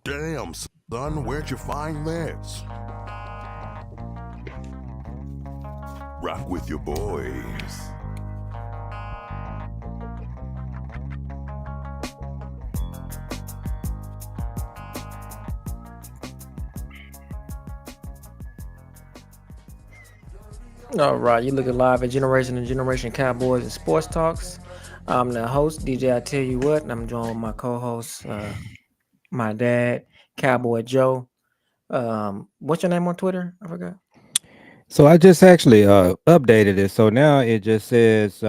Damn, son, where'd you find this? Rock with your boys. All right, you looking live at Generation and Generation Cowboys and Sports Talks. I'm the host, DJ. I tell you what, and I'm joined with my co-host, my dad, Cowboy Joe. What's your name on Twitter? I forgot. So I just actually updated it. So now it just says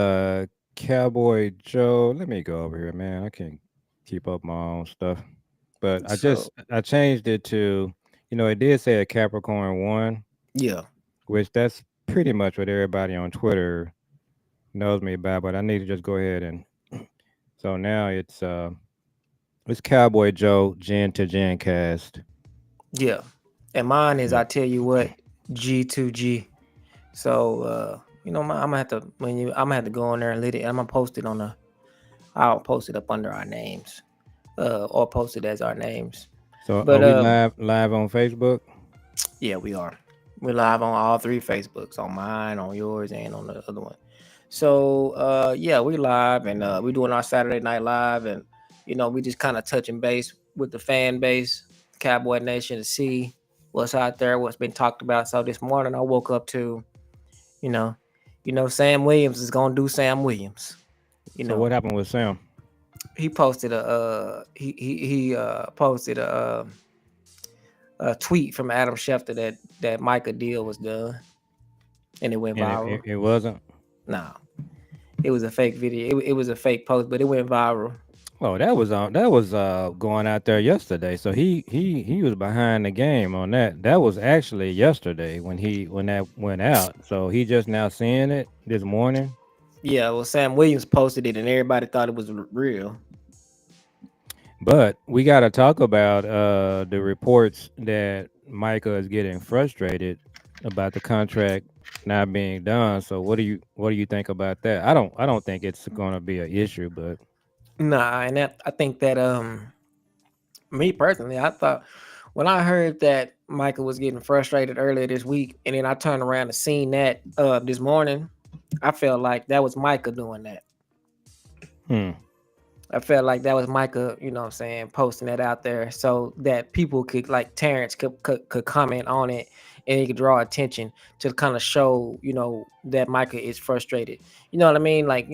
Cowboy Joe. Let me go over here, man. I can't keep up my own stuff. But So I changed it to, it did say a Capricorn 1, yeah, which that's pretty much what everybody on Twitter knows me about, but I need to just go ahead and so now it's Cowboy Joe Gen to Gen cast. yeah, and mine is Yeah. I tell you what, G2G. So I'm gonna have to I'm gonna have to go on there and let it. I'm gonna post it on the. I'll post it up under our names, or post it as our names. So are But we live on Facebook? yeah, we are. We're live on all three Facebooks, on mine, on yours, and on the other one. So yeah, we live and we're doing our Saturday night live, and we just kind of touching base with the fan base, Cowboy Nation, to see what's out there, what's been talked about. So this morning I woke up to, you know, Sam Williams is gonna do Sam Williams. You So know, what happened with Sam? he posted he posted a tweet from Adam Schefter that Micah deal was done, and it went And viral. it wasn't. No, it was a fake video. It was a fake post, but it went viral. Oh, that was going out there yesterday. So he was behind the game on that. That was actually yesterday when that went out. So he just now seeing it this morning. Yeah, well, Sam Williams posted it, and everybody thought it was real. But we got to talk about the reports that Micah is getting frustrated about the contract not being done. So what do you think about that? I don't think it's going to be an issue, but Nah, and I think that me personally, I thought when I heard that Michael was getting frustrated earlier this week, and then I turned around and seen that this morning, I felt like that was Micah doing that. hmm. I felt like that was Micah, you know what I'm saying, posting that out there so that people could, like Terrence could comment on it, and he could draw attention to kind of show, that Micah is frustrated. You know what I mean? Like,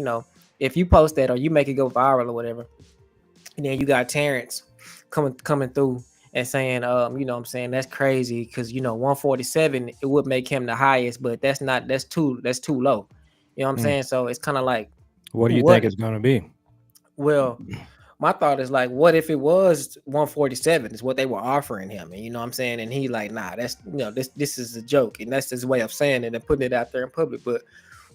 if you post that or you make it go viral or whatever, and then you got Terrence coming through and saying, you know what I'm saying, that's crazy because 147 it would make him the highest, but that's too low. You know what I'm Hmm. saying? So it's kind of like What do you think what it's going to be? well, my thought is like, what if it was 147 is what they were offering him? And you know what I'm saying? And he like, nah, that's this is a joke. And that's his way of saying it and putting it out there in public. But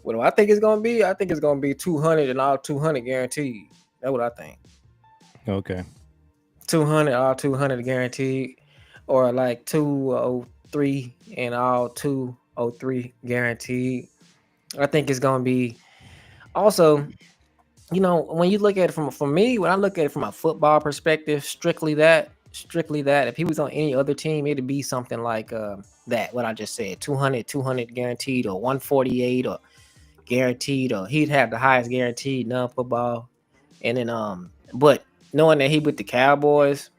what do I think it's gonna be? I think it's gonna be 200 and all 200 guaranteed. That's what I think. Okay. 200, all 200 guaranteed, or like 203 and all 203 guaranteed. I think it's gonna be also, when you look at it from me, when I look at it from a football perspective, strictly that. If he was on any other team, it'd be something like that. What I just said, 200 guaranteed, or 148, or guaranteed, or he'd have the highest guaranteed non-football. And then but knowing that he with the Cowboys,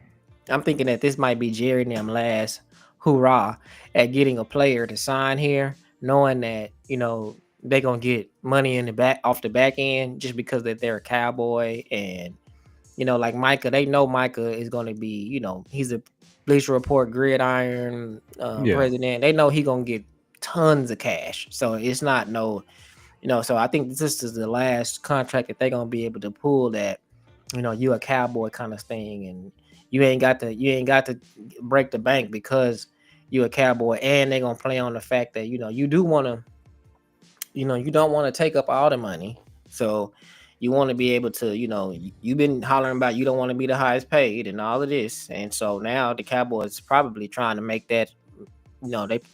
I'm thinking that this might be Jerry and them last hoorah at getting a player to sign here, knowing that they're gonna get money in the back off the back end just because that they're a Cowboy. And like Micah, they know Micah is gonna be, he's a Bleacher Report gridiron Yeah. president. They know he gonna get tons of cash, so it's not no, so I think this is the last contract that they're gonna be able to pull, that you a Cowboy kind of thing, and you ain't got to break the bank because you a Cowboy, and they're gonna play on the fact that you do want to, you don't want to take up all the money, so you want to be able to, you've been hollering about you don't want to be the highest paid and all of this, and so now the Cowboys probably trying to make that,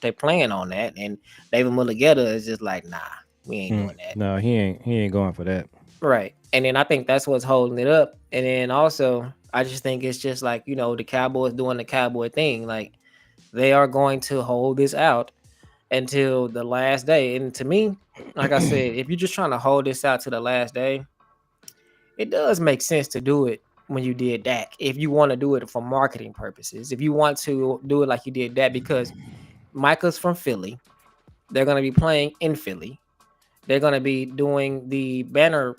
they playing on that, and David Mulligeta is just like, nah, we ain't Hmm. doing that. No, he ain't going for that. Right. And then I think that's what's holding it up. And then also, I just think it's just like, the Cowboys doing the Cowboy thing. Like, they are going to hold this out until the last day. And to me, like I said, if you're just trying to hold this out to the last day, it does make sense to do it when you did Dak. If you want to do it for marketing purposes, if you want to do it like you did that, because Micah's from Philly, they're going to be playing in Philly. They're going to be doing the banner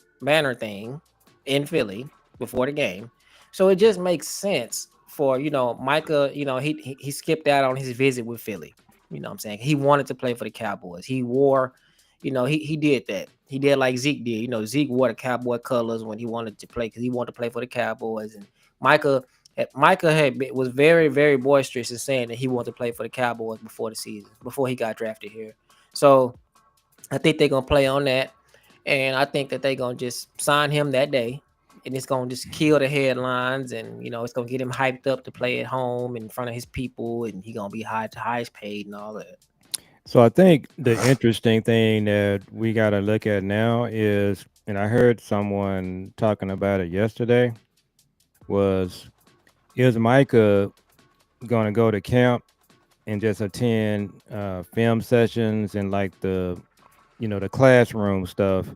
thing in Philly before the game. So it just makes sense for, Micah, he skipped out on his visit with Philly. You know what I'm saying? He wanted to play for the Cowboys. He wore, he did that. He did like Zeke did. Zeke wore the Cowboy colors when he wanted to play because he wanted to play for the Cowboys. And Micah was very, very boisterous in saying that he wanted to play for the Cowboys before the season, before he got drafted here. So I think they're gonna play on that, and I think that they're gonna just sign him that day, and it's gonna just kill the headlines, and it's gonna get him hyped up to play at home in front of his people, and he gonna be highest paid and all that. So I think the interesting thing that we got to look at now is, and I heard someone talking about it yesterday, was is Micah going to go to camp and just attend film sessions and like the classroom stuff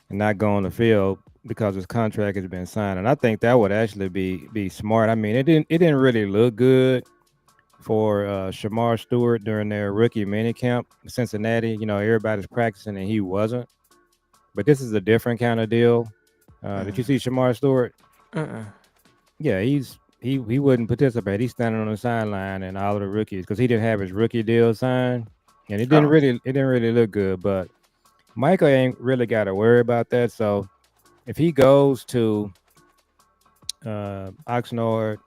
and not go on the field because his contract has been signed? And I think that would actually be smart. I mean, it didn't really look good for Shamar Stewart during their rookie minicamp in Cincinnati. Everybody's practicing and he wasn't. But this is a different kind of deal. Did you see Shamar Stewart? Uh-uh. Yeah, he wouldn't participate. He's standing on the sideline and all of the rookies because he didn't have his rookie deal signed, and it didn't really look good. But Michael ain't really got to worry about that. So if he goes to Oxnard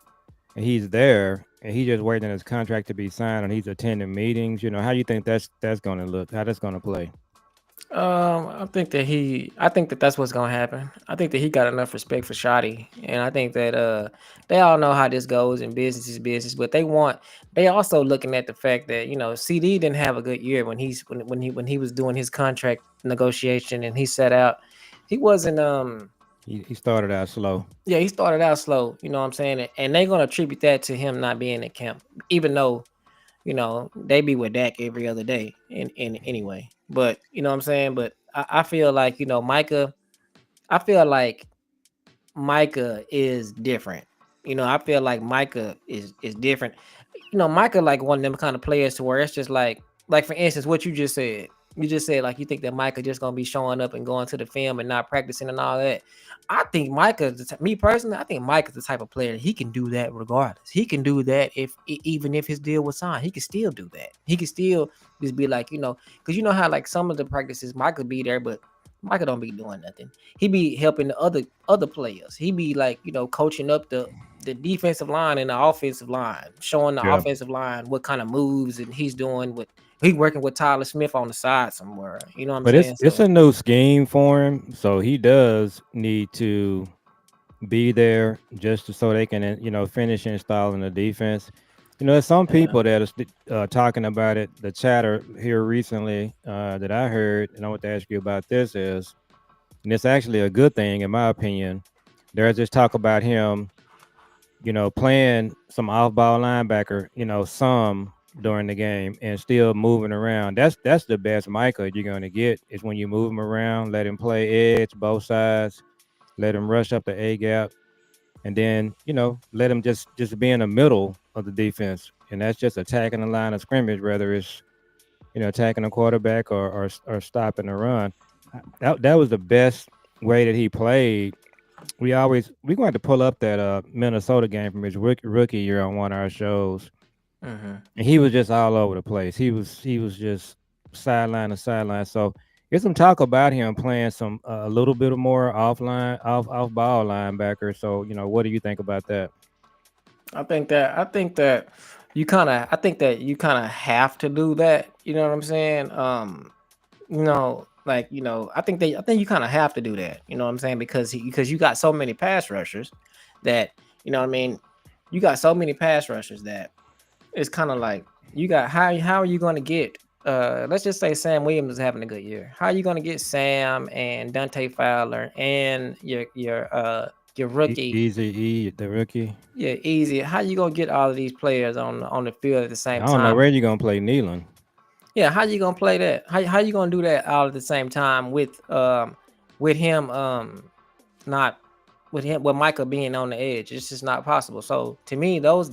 and he's there and he's just waiting on his contract to be signed and he's attending meetings, how you think that's going to look? How that's going to play? I think that that's what's gonna happen. I think that he got enough respect for Schotty, and I think that they all know how this goes, and business is business. But they also looking at the fact that CD didn't have a good year when he was doing his contract negotiation and he set out. He wasn't He started out slow. Yeah, he started out slow. You know what I'm saying, and they're gonna attribute that to him not being in camp, even though they be with Dak every other day in anyway. But you know what I'm saying? But I feel like, I feel like Micah is different. I feel like Micah is different. Micah like one of them kind of players to where it's just like for instance, what you just said. You just said like you think that Micah just gonna be showing up and going to the film and not practicing and all that. I think me personally, I think Micah's the type of player he can do that regardless. He can do that even if his deal was signed, he can still do that. He can still just be like, because you know how like some of the practices Micah be there, but Micah don't be doing nothing. He be helping the other players. He be like, coaching up the defensive line and the offensive line, showing the offensive line what kind of moves and he's doing with. He working with Tyler Smith on the side somewhere. You know what I'm saying? But it's a new scheme for him, so he does need to be there so they can finish installing the defense. There's some people that are talking about it. The chatter here recently that I heard, and I want to ask you about this is, and it's actually a good thing in my opinion. There's this talk about him, playing some off-ball linebacker, some during the game and still moving around. That's the best Micah you're going to get is when you move him around, let him play edge both sides, let him rush up the A gap, and then let him just be in the middle of the defense, and that's just attacking the line of scrimmage, whether it's attacking a quarterback or stopping the run. That was the best way that he played. We're going to have to pull up that Minnesota game from his rookie year on one of our shows. Mm-hmm. And he was just all over the place. He was just sideline to sideline. So there's some talk about him playing some a little bit more off ball linebacker. So what do you think about that? I think that you kind of have to do that. You know what I'm saying? I think you kind of have to do that. You know what I'm saying? Because you got so many pass rushers that you know what I mean. You got so many pass rushers that it's kind of like you got how are you going to get let's just say Sam Williams is having a good year. How are you gonna get Sam and Dante Fowler and your rookie? Easy E, the rookie. Yeah, easy. How you gonna get all of these players on the field at the I same don't know time? where you gonna play Nealon. Yeah, how you gonna play that? How you gonna do that all at the same time with him not with Micah being on the edge? It's just not possible. So to me, those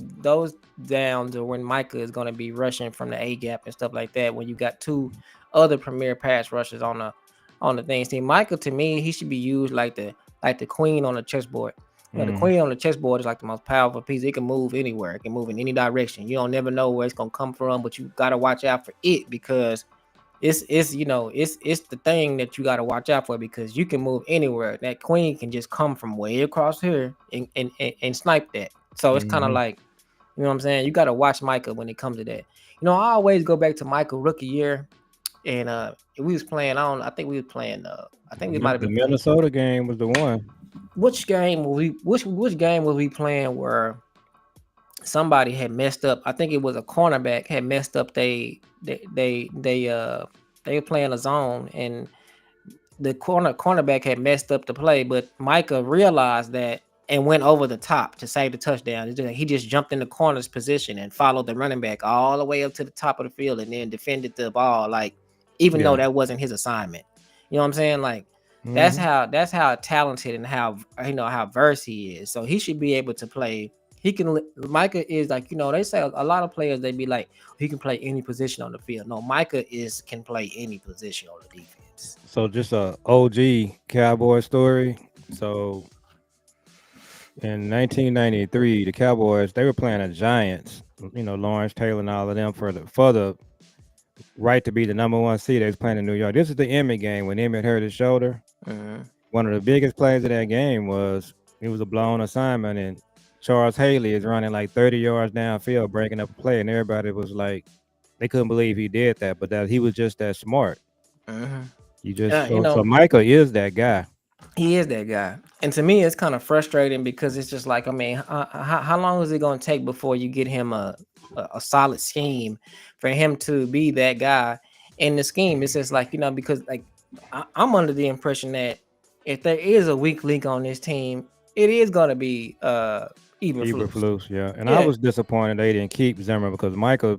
downs are when Micah is gonna be rushing from the A gap and stuff like that. When you got two other premier pass rushers on the thing. See, Micah to me, he should be used like the queen on the chessboard. You know, the Mm. queen on the chessboard is like the most powerful piece. It can move anywhere. It can move in any direction. You don't never know where it's gonna come from, but you gotta watch out for it because it's you know it's the thing that you gotta watch out for because you can move anywhere. That queen can just come from way across here and snipe that. So it's kind of Hmm. like you know what I'm saying. You gotta watch Micah when it comes to that. You know, I always go back to Michael rookie year, and we was playing on. I think we was playing. I think we might have The been playing. Minnesota game was the one. Which game were we? Which game was we playing where somebody had messed up? I think it was a cornerback had messed up. They were playing a zone and the cornerback had messed up the play, but Micah realized that and went over the top to save the touchdown. He just jumped in the corner's position and followed the running back all the way up to the top of the field and then defended the ball, like even though Yeah. that wasn't his assignment. You know what I'm saying? Like Hmm. that's how talented and how how versed he is. So he should be able to play. He can. Micah is like they say a lot of players they be like he can play any position on the field. No, Micah can play any position on the defense. So just a OG Cowboy story. So in 1993, the Cowboys they were playing the Giants. Lawrence Taylor and all of them for the right to be the number one seed. They was playing in New York. This is the Emmett game when Emmett hurt his shoulder. Mm-hmm. One of the biggest plays of that game was it was a blown assignment and Charles Haley is running like 30 yards downfield, breaking up a play, and everybody was like, they couldn't believe he did that, but that he was just that smart. Mm-hmm. You just Yeah, so Micah is that guy. he is that guy. And to me, it's kind of frustrating because it's just like, I mean, how long is it going to take before you get him a solid scheme for him to be that guy in the scheme? It's just like, because like I'm under the impression that if there is a weak link on this team, it is going to be Eberflus. Eberflus, yeah. And I Yeah, was disappointed they didn't keep Zimmer because Micah,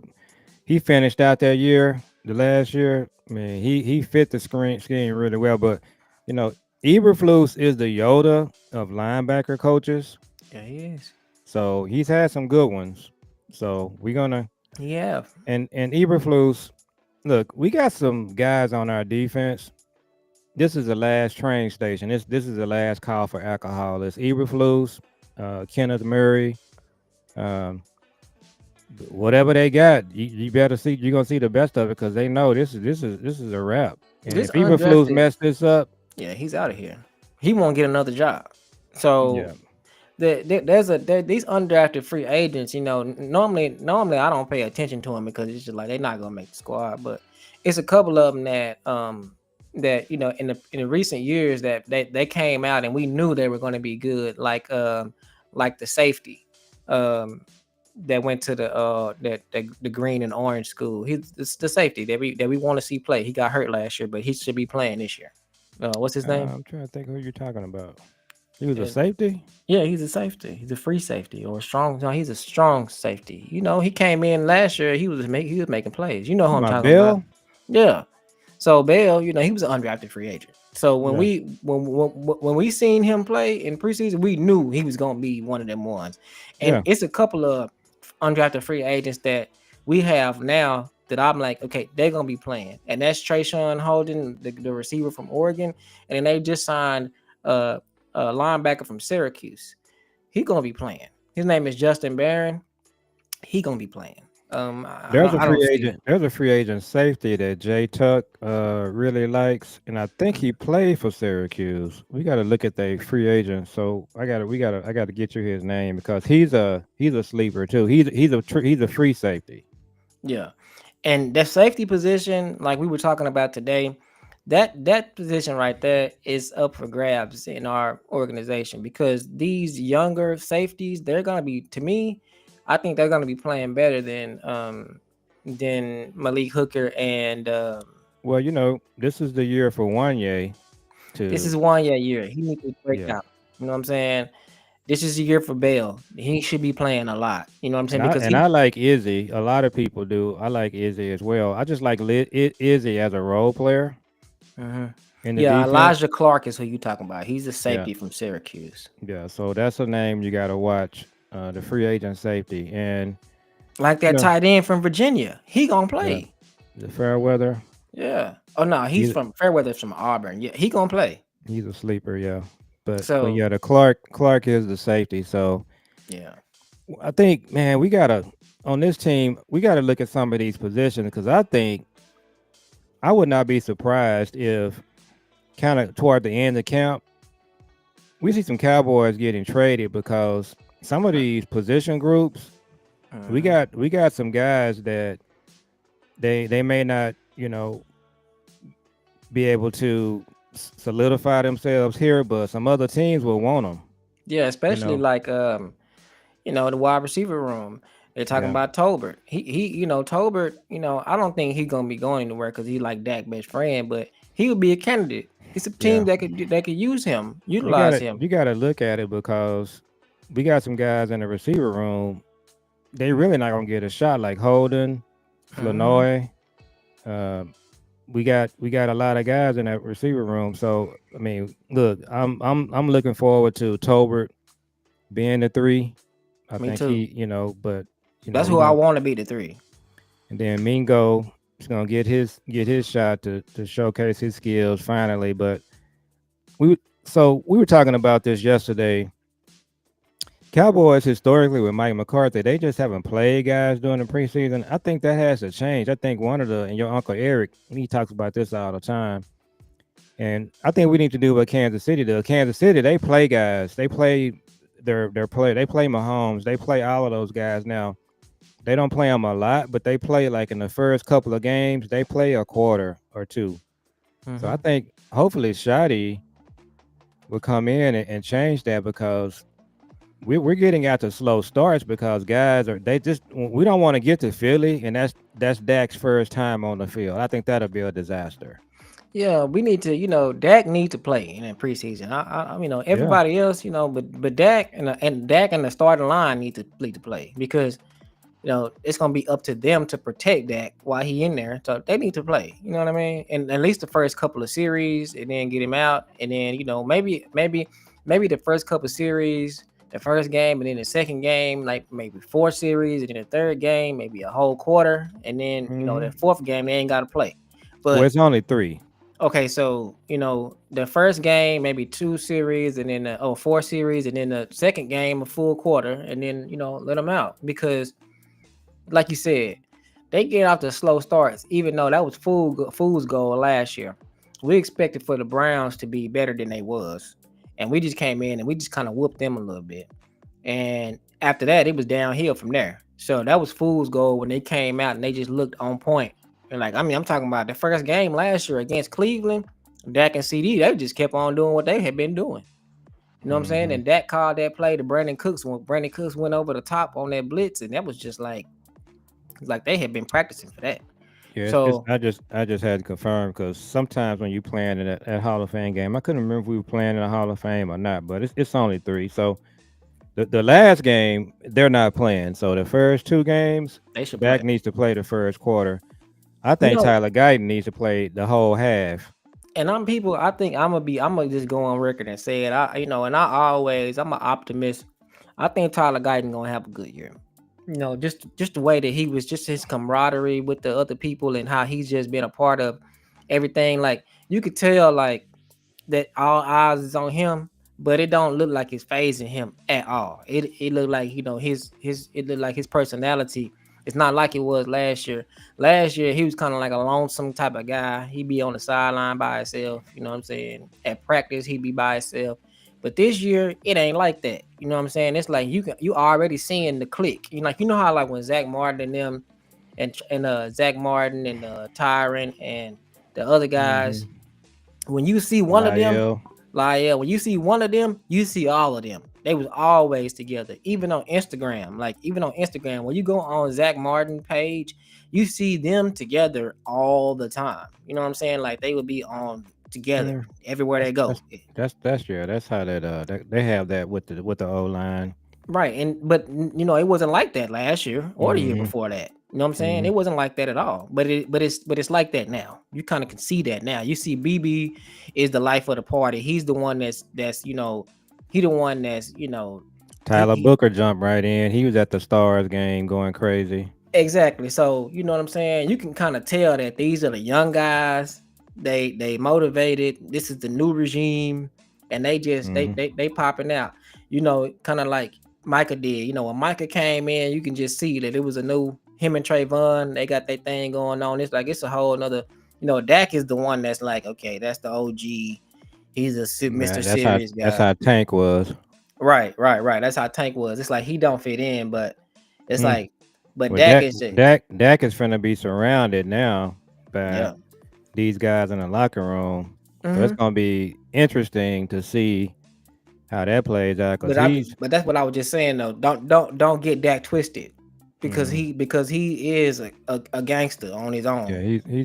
he finished out that year, the last year. I mean, he fit the scheme really well. But you know, Eberflus is the Yoda of linebacker coaches. yeah, he is. So he's had some good ones. So we're gonna Yeah. and Eberflus, look, we got some guys on our defense. This is the last train station. This is the last call for alcohol. It's Eberflus, Kenneth Murray, um, whatever they got. You better see. You're gonna see the best of it because they know this is a wrap. And This if Eberflus undrafted, mess this up, yeah, he's out of here. He won't get another job. So yeah, these undrafted free agents. Normally I don't pay attention to them because it's just like they're not gonna make the squad. But it's a couple of them that in the recent years that they came out and we knew they were going to be good. Like the safety that went to the green and orange school. He's the safety that we want to see play. He got hurt last year, but he should be playing this year. What's his name? I'm trying to think who you're talking about. He was a Yeah. safety. Yeah, he's a safety. He's a free safety or a strong. No, he's a strong safety. He came in last year. He was making plays. You know who I'm My talking about? Bill. Yeah. So Bell, he was an undrafted free agent. So when Yeah. when we seen him play in preseason, we knew he was gonna be one of them ones. And Yeah. it's a couple of undrafted free agents that we have now that I'm like, okay, they're gonna be playing. And that's Trayshawn Holden, the receiver from Oregon, and then they just signed a linebacker from Syracuse. He gonna be playing. His name is Justin Barron. He gonna be playing. There's a I don't free see. agent. There's a free agent safety that Jay Tuck really likes, and I think he played for Syracuse. We got to look at the free agent. So I got to get you his name because he's a sleeper too. He's a free safety. Yeah. And that safety position, like we were talking about today, that position right there is up for grabs in our organization because these younger safeties, they're gonna be, to me, I think they're gonna be playing better than than Malik Hooker and Well, this is the year for Wanye this is to, 1 year. He needs to break yeah. out. You know what I'm saying? This is the year for Bell. He should be playing a lot. You know what I'm saying? And I Because and he I like Izzy. A lot of people do. I like Izzy as well. I just like Izzy as a role player Mhm. in the Yeah, defense. Elijah Clark is who you talking about. He's a Yeah, safety from Syracuse. yeah. So that's a name you got to watch. The free agent safety, and Like you that know, tight end from Virginia. He gonna yeah, play. the Fairweather. Yeah. Oh no, he's He's from Fairweather's from Auburn. Yeah, he gonna play. he's a sleeper. Yeah, but So yeah, the Clark is the safety. So yeah. I think, man, we gotta on this team we gotta look at some of these positions because I think I would not be surprised if kind of toward the end of camp we see some Cowboys getting traded because some of these position groups Mhm. we got some guys that they may not be able to solidify themselves here, but some other teams will want them. Yeah, You especially know, like the wide receiver room. They're talking yeah, about Tolbert. Tolbert, I don't think he's gonna be going anywhere because he like Dak best friend, but he would be a candidate. It's a team yeah. that could use him, You utilize gotta him. you gotta look at it because we got some guys in the receiver room. They really not gonna get a shot like Holden, Hmm. Flanoy. Um, we got a lot of guys in that receiver room. So I mean, look, I'm looking forward to Tolbert being the three. I Me think too. but That's he who I gonna want to be the three. and then Mingo is gonna get his shot to showcase his skills finally. But we were talking about this yesterday. Cowboys historically with Mike McCarthy, they just haven't played guys during the preseason. I think that has to change. I think and your uncle Eric, he talks about this all the time. And I think we need to do what Kansas City does. Kansas City, they play guys. They play their play. They play Mahomes. They play all of those guys now. They don't play them a lot, but they play like in the first couple of games, they play a quarter or two. So I Hmm. think hopefully Schotty will come in and change that because we're getting out to slow starts because guys are they just we don't want to get to Philly and that's Dak's first time on the field. I think that'll be a disaster. Yeah, we need to. Dak needs to play in the preseason. Yeah. Everybody else, but Dak and Dak and the starting line need to play because it's gonna be up to them to protect Dak while he in there. So they need to play. You know what I mean? And at least the first couple of series, and then get him out, and then maybe the first couple of series, the first game, and then the second game, like maybe four series, and then the third game, maybe a whole quarter, and then the Hmm. fourth game they ain't got to play. Well, But it's only three. okay, so the first game maybe two series, and then four series, and then the second game a full quarter, and then let them out because like you said, they get off the slow starts, even though that was fool's goal last year. We expected for the Browns to be better than they was, and we just came in and we just kind of whooped them a little bit. And after that, it was downhill from there. So that was fool's goal when they came out and they just looked on point. And I'm talking about the first game last year against Cleveland. Dak and CD, they just kept on doing what they had been doing. You know what I'm saying? Hmm. And Dak called that play to Brandon Cooks when Brandon Cooks went over the top on that blitz, and that was just like they had been practicing for that. Yeah, it's So I just had to confirm because sometimes when you playing in that Hall of Fame game, I couldn't remember if we were playing in a Hall of Fame or not, but it's only three. So the last game they're not playing. So the first two games, they should Dak play. needs to play the first quarter. I You think know, Tyler Guyton needs to play the whole half. and I think I'm gonna just go on record and say it. I'm an optimist. I think Tyler Guyton gonna have a good year. Just the way that he was, just his camaraderie with the other people and how he's just been a part of everything. Like you could tell, like that all eyes is on him, but it don't look like it's phasing him at all. It looked like his it looked like his personality. It's not like it was last year. Last year he was kind of like a lonesome type of guy. He'd be on the sideline by himself. You know what I'm saying? At practice he'd be by himself. But this year it ain't like that. You know what I'm saying? It's like you already seeing the click. How like when Zach Martin and them and Zach Martin and Tyron and the other guys, Hmm. when you see one of them Lyle. Like, yeah, when you see one of them, you see all of them. They was always together. Even on Instagram, when you go on Zach Martin page, you see them together all the time. You know what I'm saying? Like they would be on together Yeah, everywhere they that's go. that's that's yeah. That's how they have that with the O line. Right. And but it wasn't like that last year or the year Mm-hmm. before that. You know what I'm saying? Mm-hmm. It wasn't like that at all. But it's like that now. You kind of can see that now. You see BB is the life of the party. He's the one he the one that's, Tyler he Booker jumped right in. He was at the Stars game going crazy. exactly. So, you know what I'm saying? You can kind of tell that these are the young guys. They motivated. This is the new regime and they just Mm-hmm. they popping out. Kind of like Micah did. When Micah came in, you can just see that it was a new him and Trayvon. They got their thing going on. It's like it's a whole another. Dak is the one that's like, okay, that's the OG. He's a Mr. Man, Serious that's guy. how Tank was. Right, right, right. That's how Tank was. It's like he don't fit in, but it's Hmm. like, but Well, Dak is just, Dak is finna be surrounded now by yeah. these guys in the locker room. So it's hmm gonna be interesting to see how that plays out because but that's what I was just saying though. Don't get Dak twisted, because mm, he is a gangster on his own. yeah,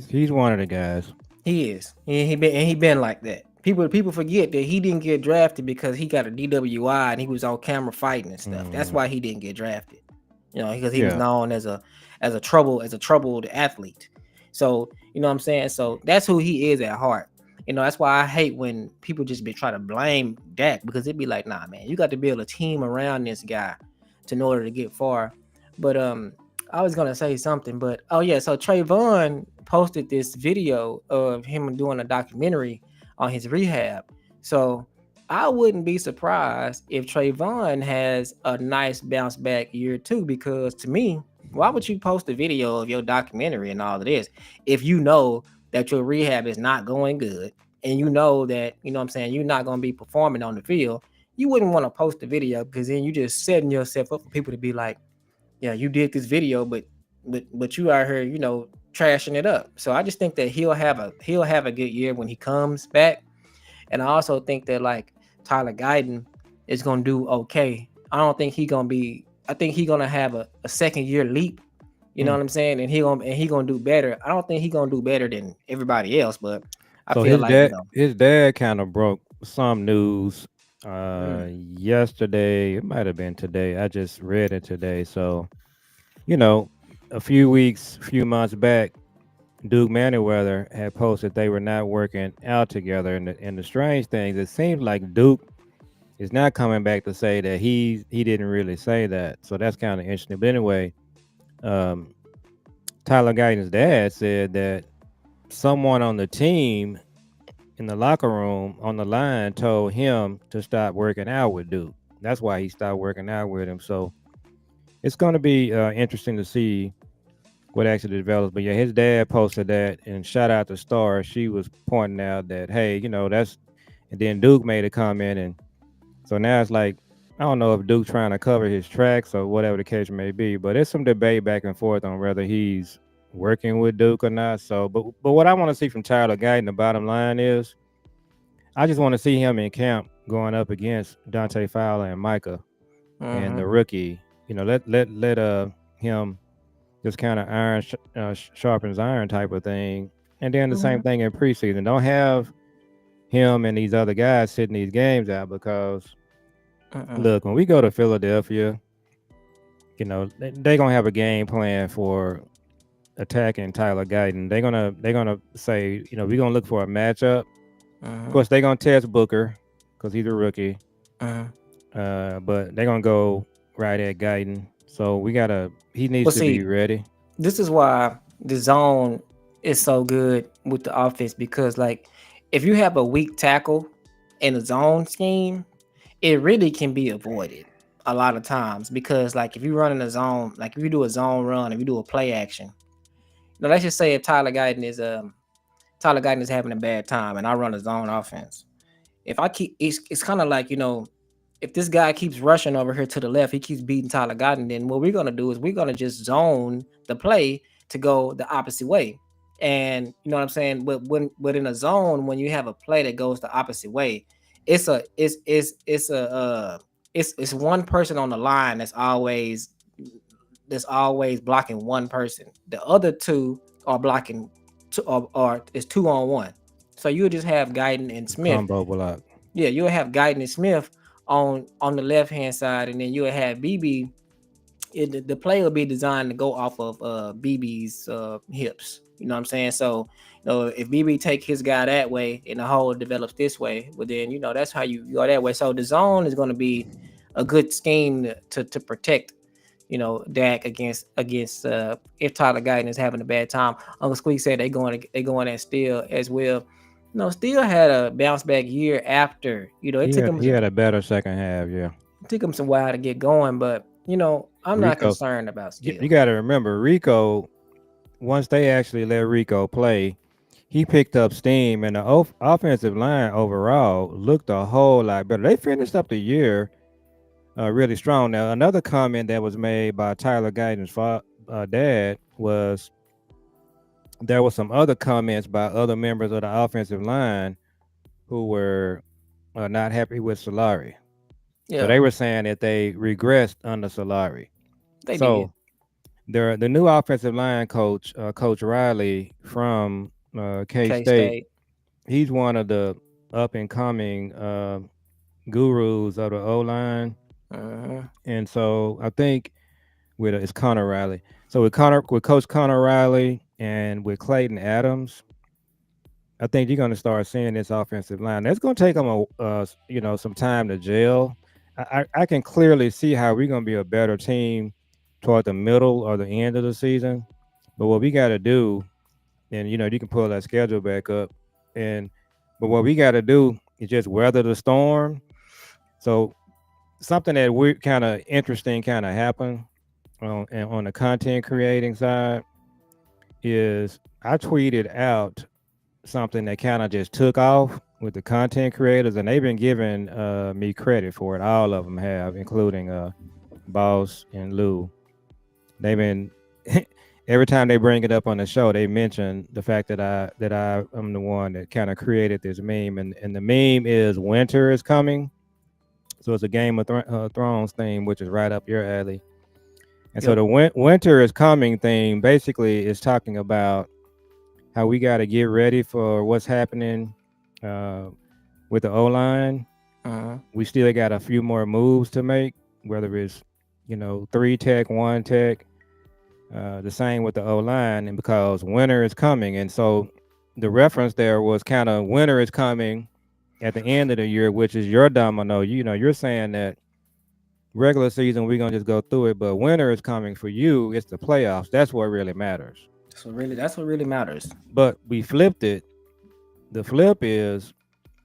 he's one of the guys. He is. He been like that. People forget that he didn't get drafted because he got a DWI and he was on camera fighting and stuff. That's Mm, why he didn't get drafted. Because he was yeah. known as a troubled athlete. So, you know what I'm saying? So that's who he is at heart. That's why I hate when people just be trying to blame Dak, because it'd be like, nah, man, you got to build a team around this guy in order to get far. But I was gonna say something, but oh yeah, so Trayvon posted this video of him doing a documentary on his rehab. So I wouldn't be surprised if Trayvon has a nice bounce back year too, because to me, why would you post a video of your documentary and all of this if you know that your rehab is not going good and you know that, what I'm saying, you're not going to be performing on the field? You wouldn't want to post the video, because then you just setting yourself up for people to be like, yeah, you did this video, but you out here, trashing it up. So I just think that he'll have a good year when he comes back. And I also think that like Tyler Guyton is gonna do okay. I don't think he gonna be. I think he gonna have a second year leap. You know Mm. what I'm saying? And he gonna do better. I don't think he gonna do better than everybody else, but I So feel like. his dad kind of broke some news Mm, yesterday. It might have been today. I just read it today. So you know, a few months back, Duke Manyweather had posted they were not working out together. And the strange thing, it seems like Duke is not coming back to say that he didn't really say that. So that's kind of interesting. But anyway, um, Tyler Guyton's dad said that someone on the team in the locker room on the line told him to stop working out with Duke. That's why he stopped working out with him. So it's going to be interesting to see what actually develops. But yeah, his dad posted that, and shout out to Star. She was pointing out that, hey, that's, and then Duke made a comment, and so now it's like, I don't know if Duke trying to cover his tracks or whatever the case may be, but there's some debate back and forth on whether he's working with Duke or not. So, but what I want to see from Tyler Guyton, the bottom line is, I just want to see him in camp going up against Dante Fowler and Micah and the mm-hmm, rookie. Let him just kind of iron sharpens iron type of thing. And then the mm-hmm, same thing in preseason. Don't have him and these other guys sitting these games out, because mm-mm, look, when we go to Philadelphia, they're gonna have a game plan for attacking Tyler Guyton. They're gonna say, we're gonna look for a matchup. Of mm-hmm, course, they're gonna test Booker because he's a rookie. mm-hmm. But they're gonna go right at Guyton. So he needs Well, to be see, ready. this is why the zone is so good with the offense, because like if you have a weak tackle in a zone scheme, it really can be avoided a lot of times, because like if you run in a zone, like if you do a zone run, if you do a play action, let's just say if Tyler Guyton is having a bad time and I run a zone offense. If I keep it's kind of like, if this guy keeps rushing over here to the left, he keeps beating Tyler Guyton, then what we're gonna do is we're gonna just zone the play to go the opposite way. And you know what I'm saying? But in a zone, when you have a play that goes the opposite way, it's one person on the line that's always blocking one person. The other two are blocking two, or it's 2-on-1. So you just have Guyton and Smith. Combo block. Yeah, you'll have Guyton and Smith on the left hand side, and then you'll have BB. The play will be designed to go off of BB's hips. You know what I'm saying? So, if BB take his guy that way and the hole develops this way, well then that's how you go that way. So the zone is going to be a good scheme to protect Dak against if Tyler Guyton is having a bad time. Uncle Squeak said they going at Steele as well. Steele had a bounce back year after. He had a better second half. Yeah. It took him some while to get going, but I'm not Rico, concerned about Steele. you got to remember Rico. Once they actually let Rico play, he picked up steam, and the offensive line overall looked a whole lot better. They finished up the year really strong. Now, another comment that was made by Tyler Guyton's dad was there were some other comments by other members of the offensive line who were not happy with Solari. Yeah, So they were saying that they regressed under Solari. they So the new offensive line coach, Coach Riley from did. K-State, K-State. he's one of the up and coming gurus of the O-line. And so I think it's Connor Riley. So with Coach Connor Riley and with Clayton Adams, I think you're going to start seeing this offensive line. That's going to take them some time to gel. I can clearly see how we're going to be a better team toward the middle or the end of the season. But what we got to do, and you can pull that schedule back up, but what we got to do is just weather the storm. So something that we're kind of interesting happened on the content creating side is I tweeted out something that kind of just took off with the content creators, and they've been giving me credit for it. All of them have, including Boss and Lou. They've been every time they bring it up on the show, they mention the fact that I am the one that kind of created this meme, and the meme is winter is coming. So it's a Game of Thrones theme, which is right up your alley. And so the winter is coming theme basically is talking about how we got to get ready for what's happening with the O-line. We still got a few more moves to make, whether it's 3 tech, 1 tech, the same with the O-line, and because winter is coming. And so the reference there was kind of winter is coming at the end of the year, which is your domino. You're saying that regular season we're gonna just go through it, but winter is coming for you. It's the playoffs. That's what really matters. That's what really matters. But we flipped it. The flip is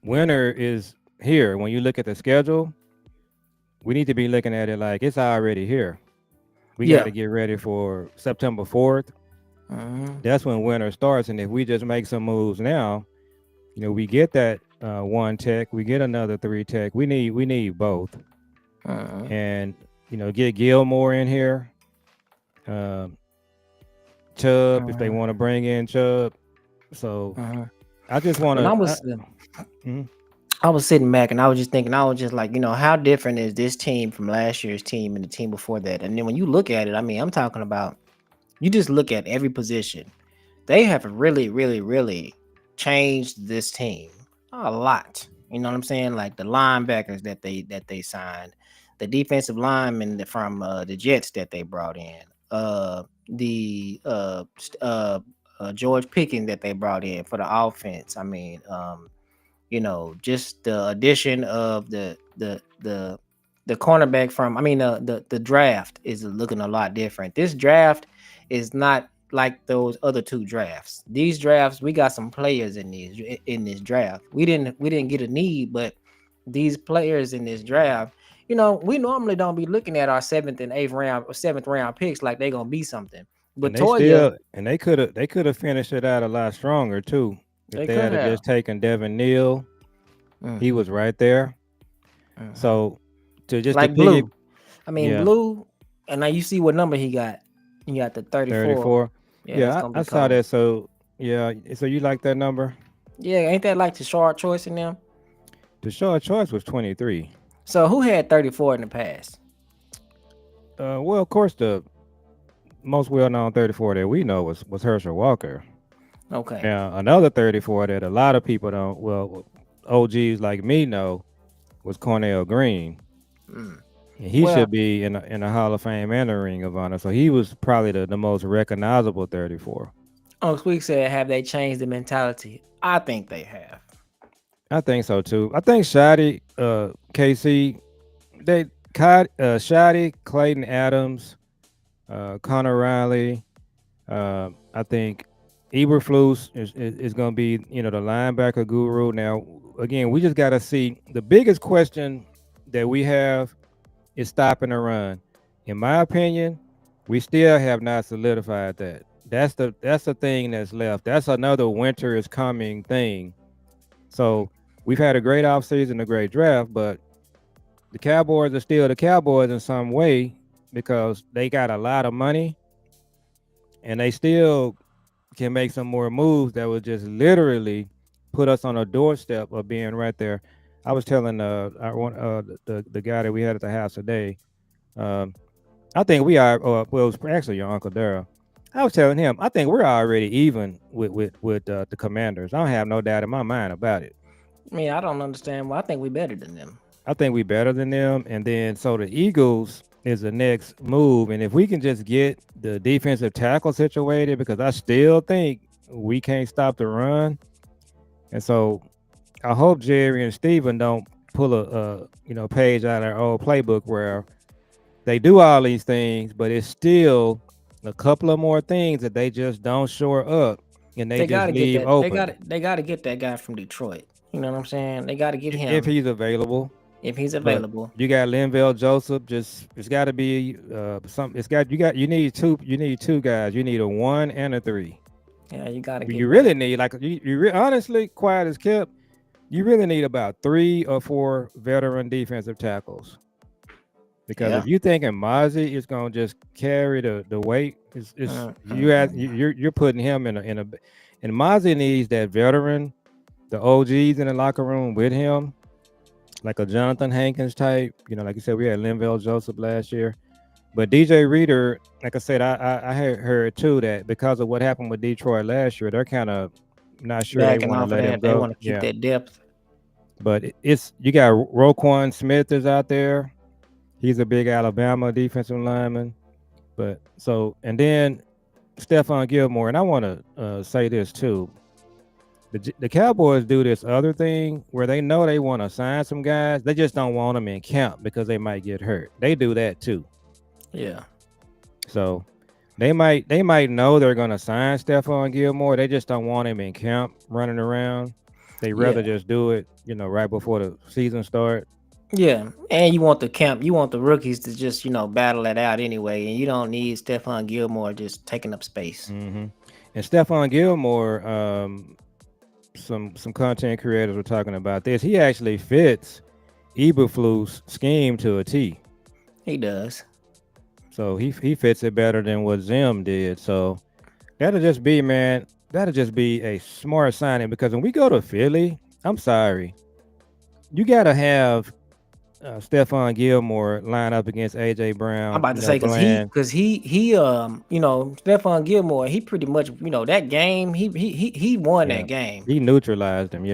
winter is here. When you look at the schedule, we need to be looking at it like it's already here. We got to get ready for September 4th. That's when winter starts. And if we just make some moves now, we get that 1 tech, we get another 3 tech. We need both. And get Gilmore in here. Chubb, if they want to bring in Chubb. So I just want to. I was sitting back and I was just thinking, I was just like, how different is this team from last year's team and the team before that? And then when you look at it, I mean, I'm talking about, you just look at every position. They have really, really, really changed this team a lot. You know what I'm saying? Like the linebackers that they signed, the defensive linemen from the Jets that they brought in, the George Pickens that they brought in for the offense. I mean, just the addition of the cornerback from, the draft is looking a lot different. This draft is not like those other 2 drafts. These drafts, we got some players in this draft. We didn't get a need, but these players in this draft, we normally don't be looking at our 7th and 8th round or 7th round picks like they're gonna be something. But they could have finished it out a lot stronger too. If they had just taken Devin Neal, he was right there. So to just like Blue, Blue, and now you see what number he got. He got the 34. Yeah, I saw that. So so you like that number? Yeah, ain't that like the short choice in them? The short choice was 23. So who had 34 in the past? Well, of course, the most well-known 34 that we know was Herschel Walker. Okay. Now, another 34 that a lot of people don't, well, OGs like me know, was Cornell Green. Mm. And he Well, should be in the Hall of Fame and the Ring of Honor. So he was probably the most recognizable 34. Squeak said, have they changed the mentality? I think they have. I think so too. I think Schotty, KC, Schotty, Clayton Adams, Connor Riley. I think Eberflus is going to be, the linebacker guru. Now, again, we just got to see. The biggest question that we have is stopping the run. In my opinion, we still have not solidified that. That's the thing that's left. That's another winter is coming thing. So we've had a great offseason, a great draft, but the Cowboys are still the Cowboys in some way because they got a lot of money and they still can make some more moves that would just literally put us on a doorstep of being right there. I was telling the guy that we had at the house today, I think we are. Well, it was actually your Uncle Daryl. I was telling him, I think we're already even with the Commanders. I don't have no doubt in my mind about it. I mean, I don't understand why. I think we're better than them. I think we better than them. And then so the Eagles is the next move. And if we can just get the defensive tackle situated, because I still think we can't stop the run. And so I hope Jerry and Steven don't pull a page out of their old playbook where they do all these things, but it's still a couple of more things that they just don't shore up and they just gotta get leave that. open. They gotta get that guy from Detroit. You know what I'm saying? They gotta get him If he's available. if he's But available. you got Linval Joseph. It's got to be some. You need two guys. You need a 1 and a 3. Yeah, you gotta But get. you really need honestly, quiet as kept. You really need about 3 or 4 veteran defensive tackles. Because if you thinking Mozzie is gonna just carry the weight, you're putting him in a and Mozzie needs that veteran, the OGs in the locker room with him, like a Jonathan Hankins type. Like you said, we had Linval Joseph last year. But DJ Reader, like I said, I heard too that because of what happened with Detroit last year, they're kind of not sure they want to let him go. They want to keep that depth. But you got Roquan Smith is out there. He's a big Alabama defensive lineman. And then Stephon Gilmore, and I want to say this too. The Cowboys do this other thing where they know they want to sign some guys. They just don't want them in camp because they might get hurt. They do that too. Yeah. So they might know they're going to sign Stephon Gilmore. They just don't want him in camp running around. They rather just do it, right before the season starts. Yeah, and you want the rookies to just battle it out anyway, and you don't need Stephon Gilmore just taking up space. Mm-hmm. And Stephon Gilmore, some content creators were talking about this. He actually fits Eberflus' scheme to a T. He does. So he fits it better than what Zim did. So that'll just be a smart signing because when we go to Philly, I'm sorry, you gotta have Stephon Gilmore line up against AJ Brown. I'm about to say because he Stephon Gilmore, he pretty much that game he won that game. He neutralized him.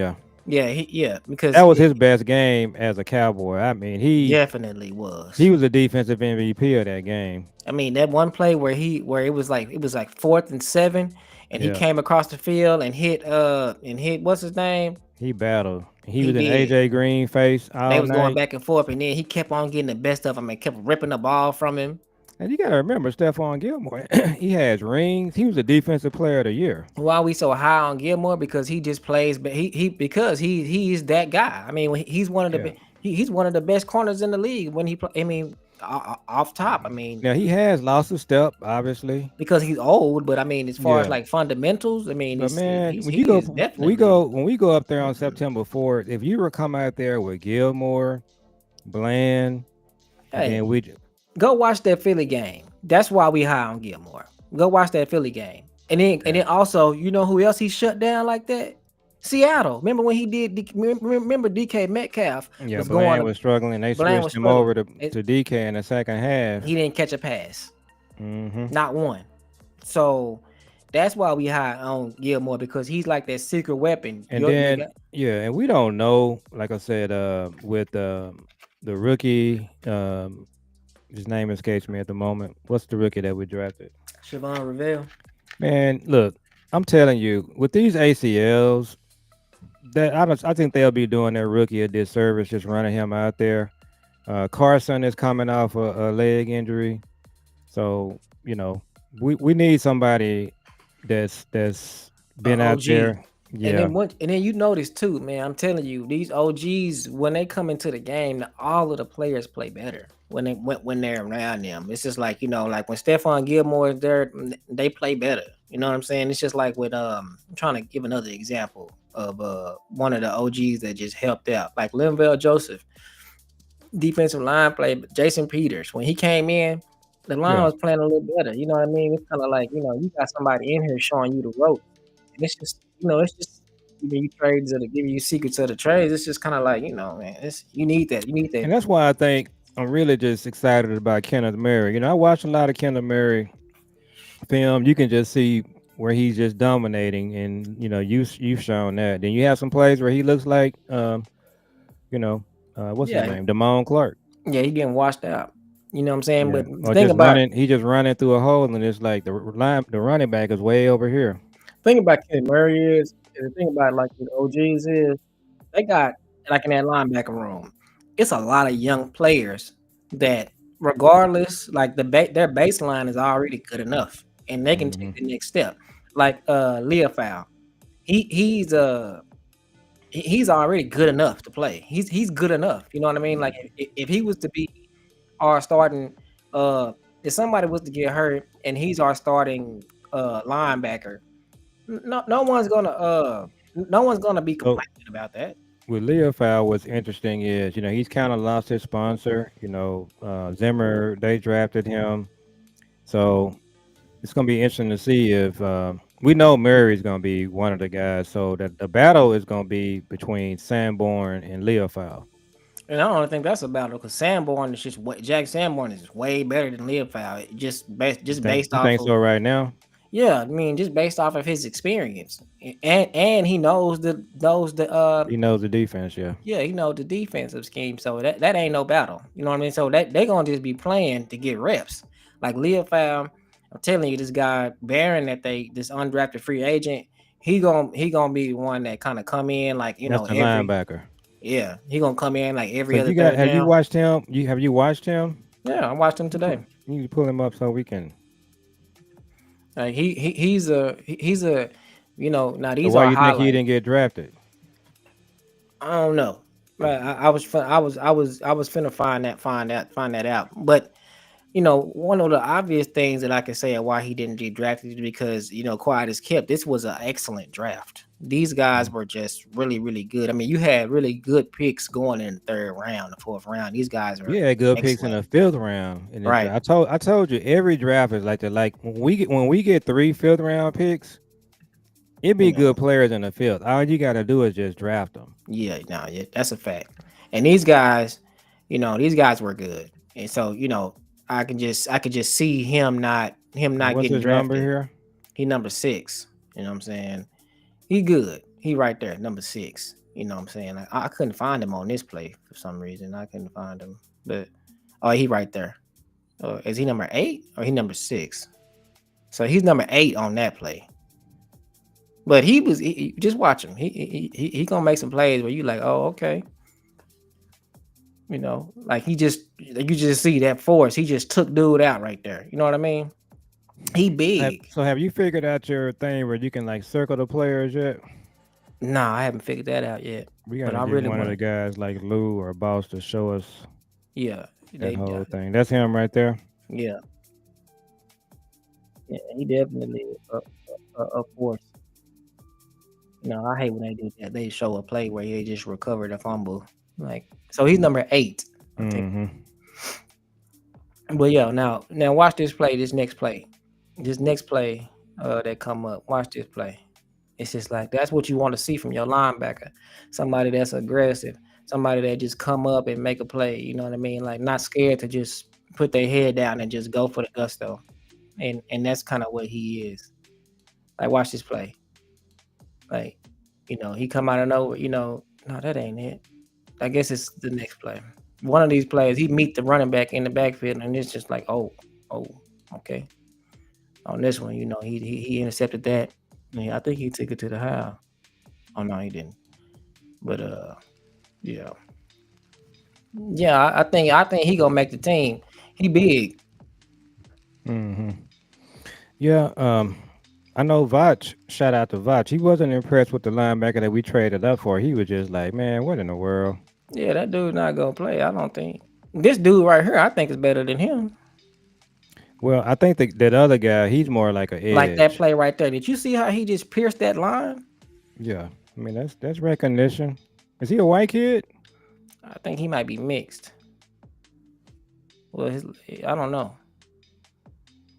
Because that was his best game as a Cowboy. I mean, he definitely was. He was a defensive MVP of that game. I mean, that one play where it was like 4th and 7, and he came across the field and hit what's his name? He battled. He was in AJ Green face all They was night. going back and forth, and then he kept on getting the best of him and kept ripping the ball from him. And you got to remember, Stephon Gilmore, he has rings. He was a defensive player of the year. Why are we so high on Gilmore? Because he just plays, but he is that guy. I mean, he's one of the he's one of the best corners in the league when he play. I mean, off top. I mean, now he has lost a step, obviously, because he's old. But I mean, as far as like fundamentals, I mean, when we go up there on September 4th, if you were come out there with Gilmore, Bland, and we. Go watch that Philly game. That's why we high on Gilmore. Go watch that Philly game. And then also, you know who else he shut down like that? Seattle. Remember when he did? Remember DK Metcalf Yeah, was going Bland to was struggling. They Bland switched was him over struggling. to DK in the second half. He didn't catch a pass, Mm-hmm. not one. So that's why we high on Gilmore because he's like that secret weapon. And Your then guy. yeah, and we don't know. Like I said, with the rookie, his name escapes me at the moment. What's the rookie that we drafted? Siobhan Revelle. Man, look, I'm telling you, with these ACLs, I think they'll be doing their rookie a disservice just running him out there. Carson is coming off a leg injury, so we need somebody that's been out OG. there. And Yeah, then you notice too, man. I'm telling you, these OGs when they come into the game, all of the players play better when they're around them. It's just like like when Stephon Gilmore is there, they play better. You know what I'm saying? It's just like with I'm trying to give another example of one of the OGs that just helped out, like Linval Joseph, defensive line play. Jason Peters when he came in, the line yeah. was playing a little better. You know what I mean? It's kind of like you got somebody in here showing you the ropes. And it's just, it's just giving you trades or giving you secrets of the trades. It's just kind of like, man, it's you need that. You need that. And that's why I think I'm really just excited about Kenneth Murray. I watch a lot of Kenneth Murray film. You can just see where he's just dominating, and you've shown that. Then you have some plays where he looks like what's his Yeah, name, Damone Clark. yeah, he getting washed out. You know what I'm saying? Yeah, But or just running. He just running through a hole, and it's like the running back is way over here. thing about Kenny Murray is the thing about like the OGs is they got like in that linebacker room. It's a lot of young players that regardless, like their baseline is already good enough, and they can take Hmm. the next step. Like Leofow, he's he's already good enough to play. He's good enough. You know what I mean? Like if he was to be our starting, if somebody was to get hurt and he's our starting linebacker, no one's gonna be So complaining about that. with Leofow, what's interesting is he's kind of lost his sponsor. Zimmer, they drafted him, so it's going to be interesting to see if we know Murray's going to be one of the guys. So that the battle is going to be between Sanborn and Leofow. And I don't think that's about it because Sanborn is Jack Sanborn is just way better than Leofow. Just based You off think of so right now? yeah, I mean just based off of his experience and he He knows the defense, yeah. yeah, the defensive scheme. So that ain't no battle. You know what I mean? So that they gonna just be playing to get reps. Like Leofow, I'm telling you, this guy Barron this undrafted free agent, he gonna be the one that kind of come in like That's the every linebacker. yeah, he gonna come in like So every other you got third have you down. watched him? Have you watched him? Yeah, I watched him today. You need to pull him up so we can. Like he's a now So these why are you think he highlights. didn't get drafted? I don't know. Right, I was finna find that out. But one of the obvious things that I can say of why he didn't get drafted is because quiet is kept. This was an excellent draft. These guys Mhm. were just really, really good. I mean, you had really good picks going in the third round, the fourth round. These guys You are had good picks in excellent. the fifth round in this Right. draft. I told you every draft is like that. Like when we get 3 5th round picks, it You be know, good players in the field. All you got to do is just draft them. yeah, no, yeah, that's a fact. And these guys were good. And so, I could just see him not What's getting his number drafted. here? He number 6. You know what I'm saying? He good. He right there, number 6. You know what I'm saying? Like, I couldn't find him on this play for some reason. I couldn't find him. But he right there. Is he number 8 or he number 6? So he's number 8 on that play. But just watch him. He gonna make some plays where you like, oh, okay. Like you just see that force. He just took dude out right there. You know what I mean? He big. So have you figured out your thing where you can like circle the players yet? Nah, I haven't figured that out yet. We got But to I get really one of want the to. guys like Lou or Boss to show us Yeah, that they. whole thing. That's him right there. Yeah, yeah, he definitely a force. I hate when they do that. They show a play where he just recovered a fumble. Like, so he's number 8, I think. Mm-hmm. But yeah, now watch this play. This next play that come up. Watch this play. It's just like that's what you want to see from your linebacker. Somebody that's aggressive, somebody that just come up and make a play. You know what I mean? Like not scared to just put their head down and just go for the gusto. And that's kind of what he is. Like watch this play. Like, he come out of nowhere. No, that ain't it. I guess it's the next play. One of these plays, he meet the running back in the backfield, and it's just like, oh, okay. On this one, he intercepted that. Yeah, I think he took it to the house. Oh no, he didn't. But yeah, yeah. I think he gonna make the team. He big. Hmm. Yeah. I know Vach. Shout out to Vach. He wasn't impressed with the linebacker that we traded up for. He was just like, man, what in the world? Yeah, that dude not gonna play. I don't think. This dude right here, I think is better than him. Well, I think that other guy, he's more like an Like that edge. play right there. Did you see how he just pierced that line? Yeah. I mean, that's recognition. Is he a white kid? I think he might be mixed. Well, I don't know.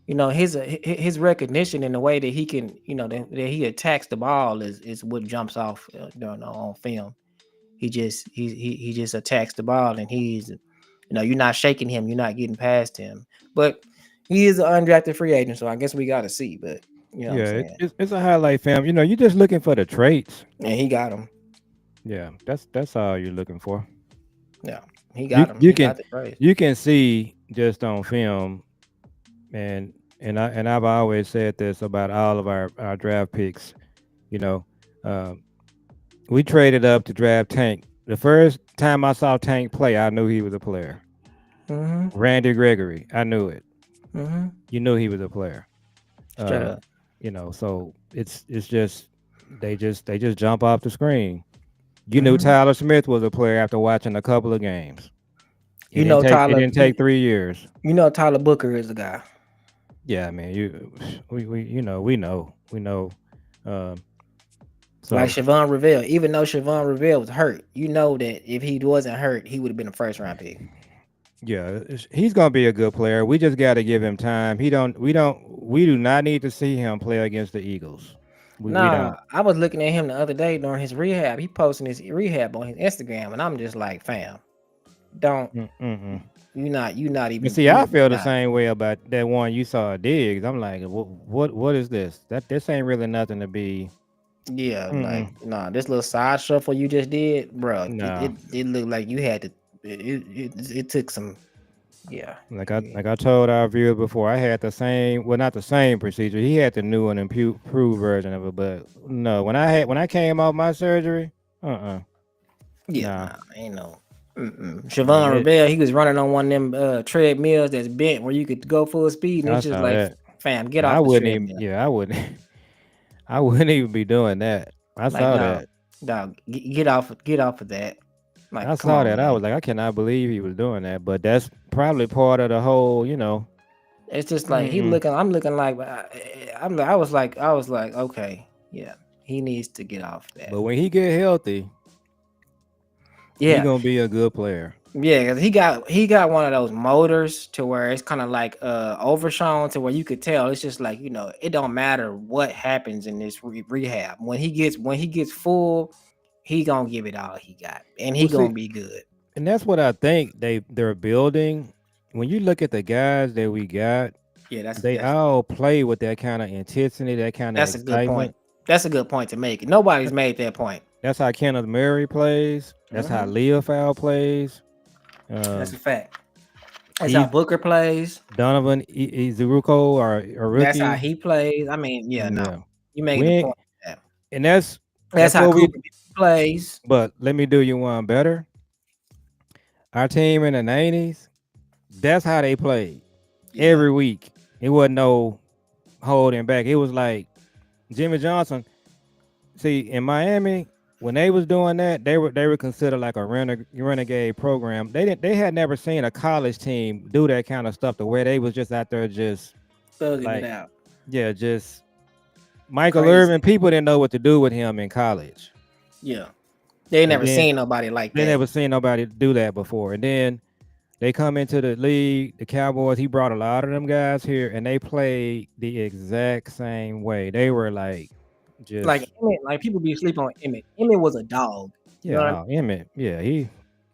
His recognition and the way that he can, that he attacks the ball is what jumps off, on film. He just attacks the ball, and you're not shaking him, you're not getting past him. But he is an undrafted free agent, so I guess we got to see. But you know what I'm Yeah, saying? it's a highlight film. You're just looking for the traits. And he got him. Yeah, that's all you're looking for. Yeah, he You got him. you He can got the praise. you can see just on film, and I've always said this about all of our draft picks. You know, uh, we traded up to draft Tank. The first time I saw Tank play, I knew he was a player. Mm-hmm. Randy Gregory, I knew it. Mm-hmm. You knew he was a player. Straight up. So it's just they just jump off the screen. You knew Mm-hmm. Tyler Smith was a player after watching a couple of games. It You know didn't take it Tyler. didn't take 3 years. Tyler Booker is the guy. Yeah, I mean, we know. Um, Like so Siobhan Revelle. Even though Siobhan Revelle was hurt, you know that if he wasn't hurt, he would have been a first round pick. yeah, he's gonna be a good player. We just got to give him time. We do not need to see him play against the Eagles. We Nah, don't. I was looking at him the other day during his rehab. He posting his rehab on his Instagram, and I'm just like, fam, don't Mm-mm. you not And even see, you I feel the not. same way about that one you saw at Diggs. I'm like, what is this? This ain't really nothing to be. Yeah, like Mm-mm. nah, this little side shuffle you just did, bro. No, It looked like you had to. It took some. Yeah, like I told our viewers before, I had the same, well, not the same procedure. He had the new and improved version of it, but no, when I came off my surgery, yeah, nah, nah, ain't no. man, Siobhan Rebelle, he was running on one of them treadmills that's bent where you could go full speed, and I it's just saw like, that. fam, get I off the wouldn't even, treadmill. yeah, I wouldn't, I wouldn't even be doing that. I Like, saw that. dog, get off of that. I Like, come saw on, that. I was man. like, I cannot believe he was doing that. But that's probably part of the whole, It's just like he Mm-mm. looking. I'm looking like I was like, okay, yeah, he needs to get off that. But when he get healthy, he Yeah, gonna be a good player. yeah, because he got one of those motors to where it's kind of like overshown to where you could tell it's just like it don't matter what happens in this rehab when he gets full, he gonna give it all he got and he Well, see, gonna be good. and that's what I think they're building. When you look at the guys that we got, Yeah, that's they that's all play with that kind of intensity, that kind of that's a good point. excitement. That's a good point to make. Nobody's made that point. That's how Kenneth Murray plays. That's how Hmm. Leofow plays. That's a Um, fact. That's how he Booker plays. Donovan Izuruko or That's how rookie. he plays. I mean, yeah, no, Yeah, you making we the ain't, point. That. and that's That's how what we. Cooper plays. But let me do you one better. Our team in the '90s, that's how they played Yeah, every week. It wasn't no holding back. It was like Jimmy Johnson. See, in Miami, when they was doing that, they were considered like a renegade program. They had never seen a college team do that kind of stuff. The way they was just out there, just thugging it like out. just Michael Irvin. Crazy. People didn't know what to do with him in college, Yeah, they ain't and never then seen nobody like they that. never seen nobody do that before. And then they come into the league, the Cowboys. He brought a lot of them guys here, and they played the exact same way. They were like Like just Emmett, like people be sleep on Emmett. Emmett was a dog. You know what I yeah, Emmett, yeah, he mean?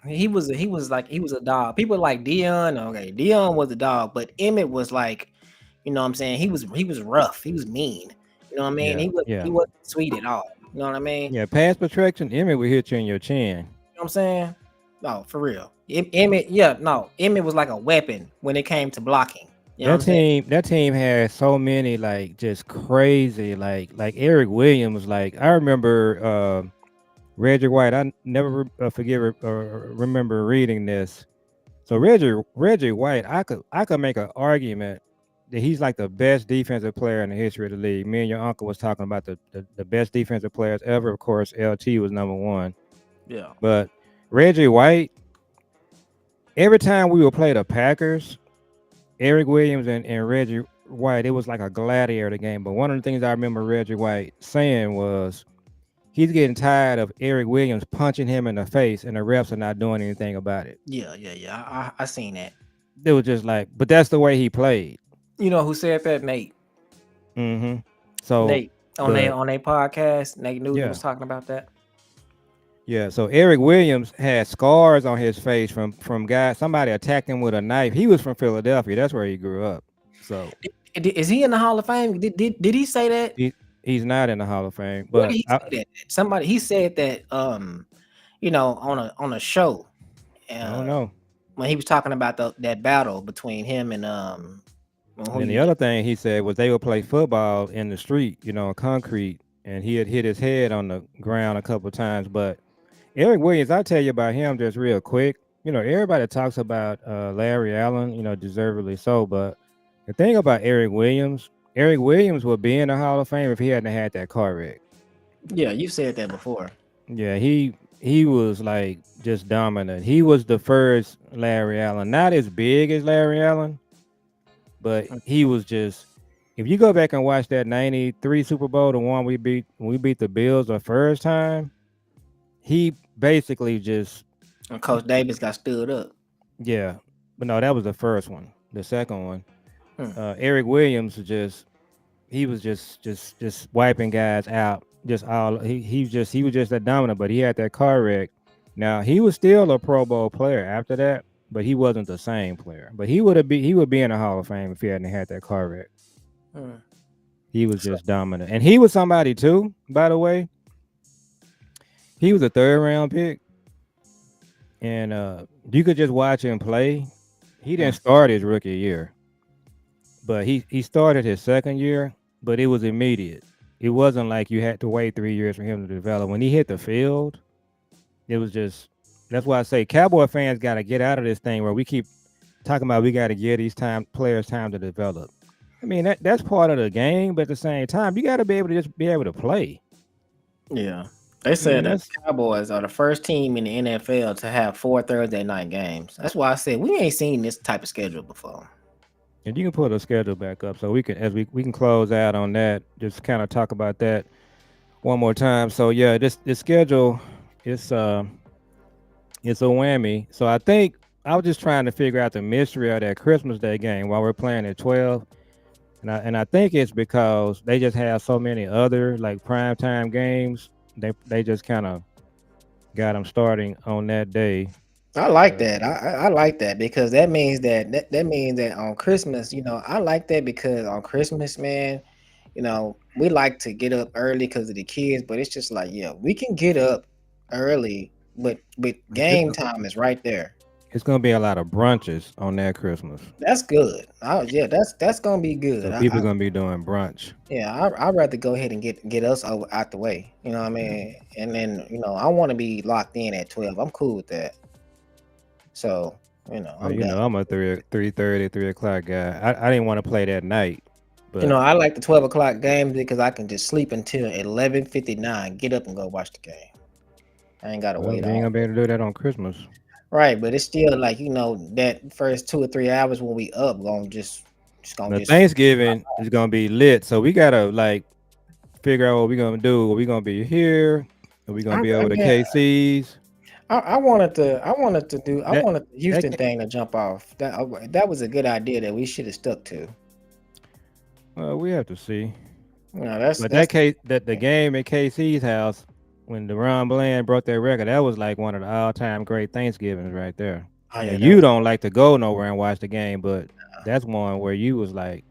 He was a dog. People like Dion, okay, Dion was a dog, but Emmett was like, you know what I'm saying? He was rough. He was mean. You know what I mean? yeah, He yeah, wasn't sweet at all. You know what I mean? yeah. Pass protection, Emmett will hit you in your chin. You know what I'm saying? No, for real. Emmett, yeah, no. Emmett was like a weapon when it came to blocking. You know what I'm saying? That team had so many like just crazy like Eric Williams. Like I remember Reggie White. I never remember reading this. So Reggie White, I could make an argument that he's like the best defensive player in the history of the league. Me and your uncle was talking about the best defensive players ever. Of course, LT was number one, Yeah. but Reggie White. Every time we would play the Packers, Eric Williams and Reggie White, it was like a gladiator game. But one of the things I remember Reggie White saying was he's getting tired of Eric Williams punching him in the face, and the refs are not doing anything about it. Yeah. I seen that. It was just like, but that's the way he played. You know who said that? Nate. Mm-hmm. So, Nate on but their podcast. Nate Newton yeah, was talking about that. yeah. So Eric Williams had scars on his face from guys. Somebody attacked him with a knife. He was from Philadelphia. That's where he grew up. So Is he in the Hall of Fame? Did he say that? he's not in the Hall of Fame. Where did But he say that? Somebody he said that you know, on a show I don't uh know. when he was talking about that battle between him and who And the you other thing he said was they would play football in the street, on concrete, and he had hit his head on the ground a couple of times. But Eric Williams, I'll tell you about him just real quick. Everybody talks about Larry Allen, deservedly so. But the thing about Eric Williams would be in the Hall of Fame if he hadn't had that car wreck. Yeah, you said that before. Yeah, he was like just dominant. He was the first Larry Allen, not as big as Larry Allen, but he was just. If you go back and watch that '93 Super Bowl, the one when we beat the Bills the first time, he basically just And Coach Davis got stood up. yeah. But no, that was the first one. The second one, Hmm. Eric Williams was just wiping guys out. He was just that dominant, but he had that car wreck. Now he was still a Pro Bowl player after that, but he wasn't the same player. But he would be in the Hall of Fame if he hadn't had that car wreck. Hmm. He was just dominant, and he was somebody too. By the way, he was a third round pick, and you could just watch him play. He didn't start his rookie year, but he started his second year, but it was immediate. It wasn't like you had to wait 3 years for him to develop. When he hit the field, it was just. That's why I say Cowboy fans got to get out of this thing where we keep talking about we got to give these players time to develop. I mean that's part of the game, but at the same time, you got to be able to just be able to play. Yeah. They said that that's the Cowboys are the first team in the NFL to have 4 Thursday night games. That's why I said we ain't seen this type of schedule before. and you can put a schedule back up so we can close out on that. Just kind of talk about that one more time. So yeah, this schedule it's a whammy. So I think I was just trying to figure out the mystery of that Christmas Day game while we're playing at 12. And I think it's because they just have so many other like primetime games. They just kind of got them starting on that day. I like that. I like that because that means that means that on Christmas, I like that because on Christmas, man, we like to get up early because of the kids, but it's just like, yeah, we can get up early, but game time is right there. It's gonna be a lot of brunches on that Christmas. That's good. Yeah, that's gonna be good. So people are gonna be doing brunch. I'd rather go ahead and get us out the way. You know what I mean? And then I want to be locked in at 12. I'm cool with that. So I'm down. I'm a 3:30, 3 o'clock guy. I didn't want to play that night, but I like the 12 o'clock games because I can just sleep until 11:59. Get up and go watch the game. I ain't gotta well, wait. you ain't gonna be able to do that on Christmas. Right, but it's still like that first 2 or 3 hours when we up, Thanksgiving is gonna be lit, so we gotta like figure out what we're gonna do. Are we gonna be here? Are we gonna be over to KC's? I wanted the Houston thing to jump off. That was a good idea that we should have stuck to. Well, we have to see. No, that's But that's that case, that the game at KC's house when Deron Bland broke that record, that was like one of the all-time great Thanksgivings right there. oh Now yeah, that you was don't like to go nowhere and watch the game, but that's one where you was like,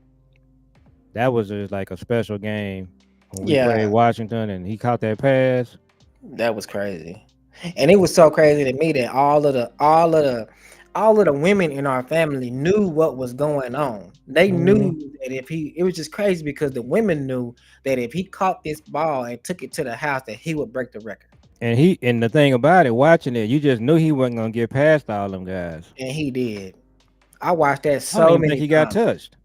that was just like a special game when we yeah, played Washington and he caught that pass. that was crazy. And it was so crazy to me that all of the women in our family knew what was going on. They Hmm. knew that if he it was just crazy because the women knew that if he caught this ball and took it to the house that he would break the record. And the thing about it, watching it, you just knew he wasn't gonna get past all them guys. And he did. I watched that I don't so even think many he got times. touched.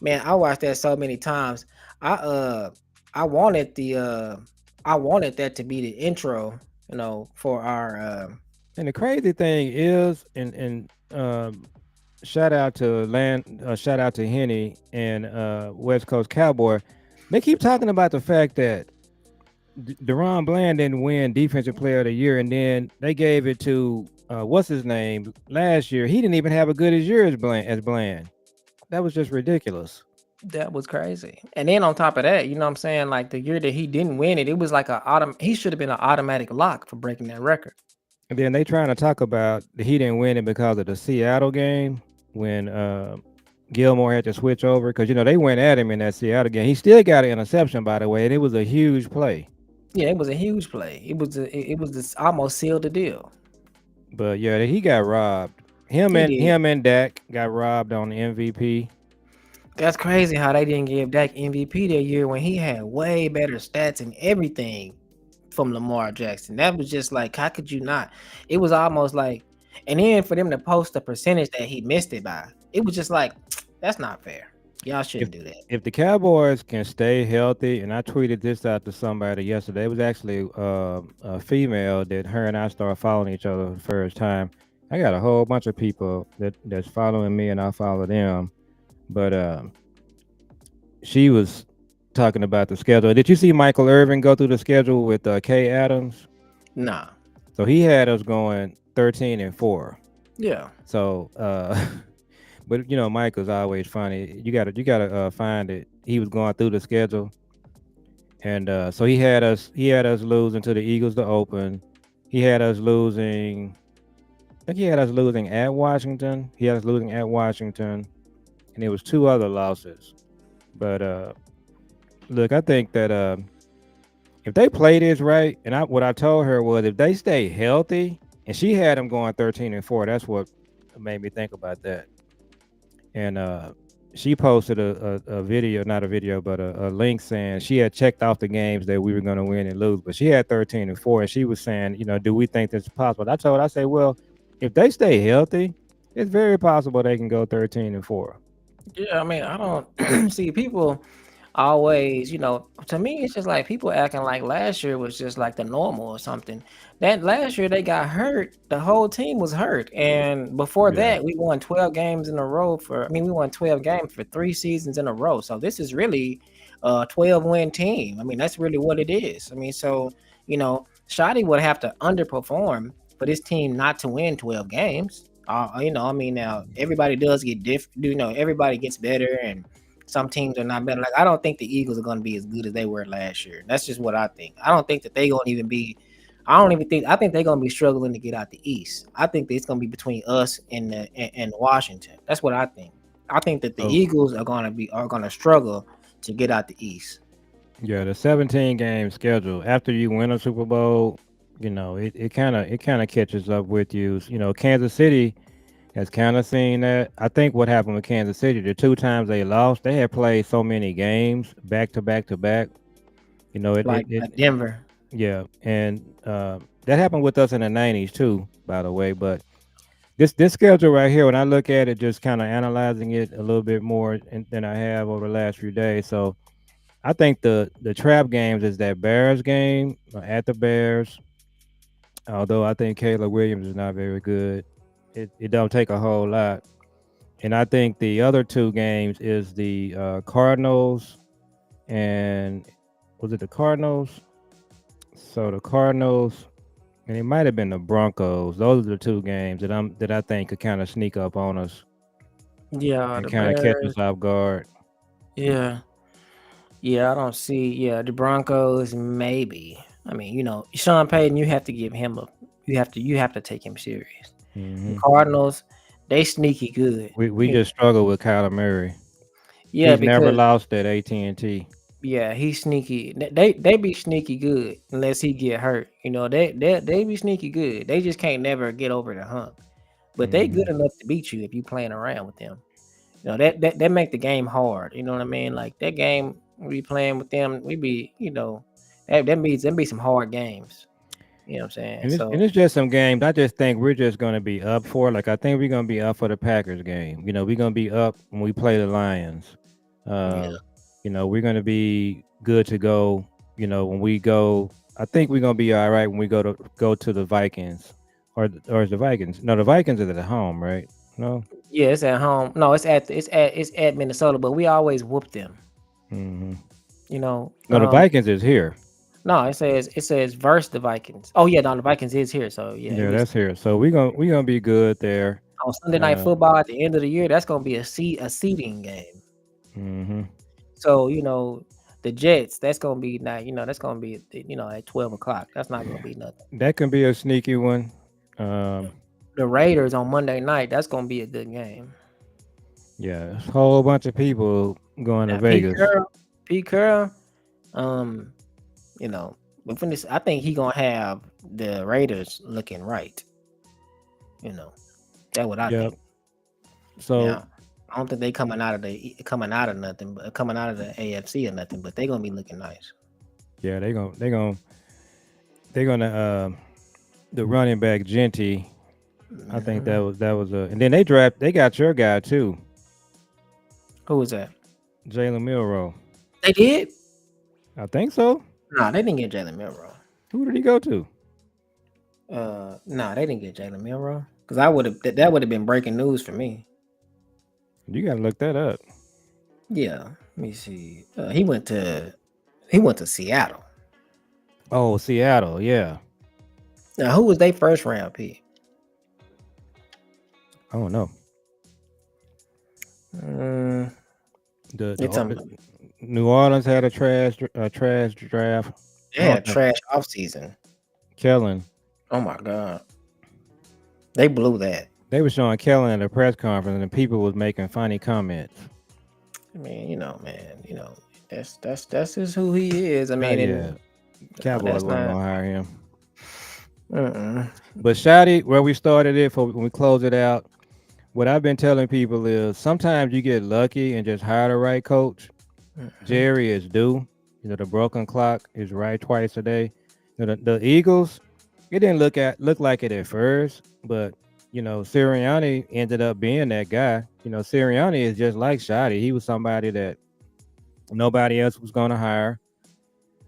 Man, I watched that so many times. I uh I wanted the I wanted that to be the intro, for our And the crazy thing is, and shout out to Henny and West Coast Cowboy. They keep talking about the fact that Deron Bland didn't win Defensive Player of the Year, and then they gave it to what's his name last year. He didn't even have a good as year as Bland. That was just ridiculous. that was crazy. And then on top of that, you know what I'm saying? Like the year that he didn't win it, it was like he should have been an automatic lock for breaking that record. And then they trying to talk about he didn't win it because of the Seattle game when Gilmore had to switch over because they went at him in that Seattle game. He still got an interception, by the way, and it was a huge play. Yeah, it was a huge play. It was this almost sealed the deal. But yeah, he got robbed. Him He and did. him and Dak got robbed on the MVP. That's crazy how they didn't give Dak MVP that year when he had way better stats and everything from Lamar Jackson. That was just like, how could you not? It was almost like, and then for them to post the percentage that he missed it by, it was just like, that's not fair. Y'all If shouldn't do that. if the Cowboys can stay healthy, and I tweeted this out to somebody yesterday. It was actually a female that her and I started following each other for the first time. I got a whole bunch of people that's following me, and I follow them. But she was talking about the schedule. Did you see Michael Irvin go through the schedule with Kay Adams? Nah. So he had us going 13-4. Yeah. So, but Michael's always funny. You gotta find it. He was going through the schedule, and so he had us losing to the Eagles to open. He had us losing. I think he had us losing at Washington. He had us losing at Washington, and there was two other losses. But look, I think that if they play this right, and what I told her was if they stay healthy, and she had them going 13-4. That's what made me think about that. And she posted a video, not a video, but a link saying she had checked off the games that we were going to win and lose, but she had 13-4, and she was saying, do we think this is possible? I say, well, if they stay healthy, it's very possible they can go 13-4. Yeah, I mean, I don't see people always, to me, it's just like people acting like last year was just like the normal or something. That last year they got hurt, the whole team was hurt. And before Yeah. that, we won 12 games in a row we won 12 games for 3 seasons in a row. So this is really a 12-win team. I mean, that's really what it is. I mean, so, Schotty would have to underperform for this team not to win 12 games. I mean, now everybody does get everybody gets better and some teams are not better. Like I don't think the Eagles are going to be as good as they were last year. That's just what I think. I don't think that they're going to even be. I don't even think. I think they're going to be struggling to get out the East. I think that it's going to be between us and Washington. That's what I think. I think that the So Eagles are going to struggle to get out the East. yeah, the 17 game schedule after you win a Super Bowl, it kind of catches up with you. Kansas City has kind of seen that. I think what happened with Kansas City, the two times they lost, they had played so many games back to back to back. Like Denver. Yeah, and that happened with us in the '90s too, by the way. But this schedule right here, when I look at it, just kind of analyzing it a little bit more than I have over the last few days. So I think the trap games is that Bears game at the Bears. Although I think Caleb Williams is not very good, it don't take a whole lot. And I think the other two games is the Cardinals and was it the Cardinals? So the Cardinals and it might have been the Broncos. Those are the two games that I think could kind of sneak up on us Yeah, and the kind of catch Bears. us off guard. Yeah. Yeah, I don't see. Yeah, the Broncos maybe. I mean, Sean Payton, you have to give him a. You have to take him serious. The Hmm. Cardinals, they sneaky good. We just struggle with Kyler Murray. Yeah, He's never because lost at AT&T. yeah, he's sneaky. They be sneaky good unless he get hurt. They be sneaky good. They just can't never get over the hump. But they good Hmm. enough to beat you if you playing around with them. That make the game hard. You know what I mean? Like that game we be playing with them, we be that be some hard games. You know what I'm saying? And So it's just some games. I just think we're just gonna be up for. Like I think we're gonna be up for the Packers game. We're gonna be up when we play the Lions. yeah, Uh, we're gonna be good to go. When we go, I think we're gonna be all right when we go to the Vikings, or is the Vikings? No, the Vikings are at home, right? No. yeah, it's at home. No, it's at Minnesota, but we always whoop them. Hmm. You know, No, the Vikings is here. no, it says versus the Vikings. Oh yeah, no, the Vikings is here. So yeah, Yeah, that's here. So we're gonna be good there. on Sunday night Uh, football at the end of the year. That's gonna be a seeding game. hmm. So the Jets. That's gonna be not. That's gonna be at 12 o'clock. That's not gonna be nothing. That can be a sneaky one. Um, The Raiders on Monday night. That's gonna be a good game. yeah, a whole bunch of people going to Now Pete Vegas. Carroll, Pete Carroll, um, you know, within this, I think he gonna have the Raiders looking right. You know, that's what I Yep. think. So Now, I don't think they coming out of nothing, but coming out of the AFC or nothing. But they gonna be looking nice. yeah, they're gonna the running back Genty. I think that Mhm. was and then they got your guy too, Who was that? Jalen Milrow. They did? I think so. Nah, they didn't get Jalen Milrow. Who did he go to? Nah, they didn't get Jalen Milrow because that would have been breaking news for me. You gotta look that up. Yeah, let me see. He went to Seattle. Oh, Seattle. Yeah. Now, who was their first round pick? I don't know. Mm, The, it's the New Orleans had a trash draft. I they had don't a think trash offseason. Kellen. Oh my god, they blew that. They were showing Kellen at a press conference, and people was making funny comments. I mean, man, that's just who he is. I mean, Yeah, and Cowboys that's wasn't not. gonna hire him. Mm-mm. But Shotty, where we started it for when we close it out, what I've been telling people is sometimes you get lucky and just hire the right coach. Mm-hmm. Jerry is due. The broken clock is right twice a day. The Eagles, it didn't look like it at first, but Sirianni ended up being that guy. Sirianni is just like Shotty. He was somebody that nobody else was going to hire,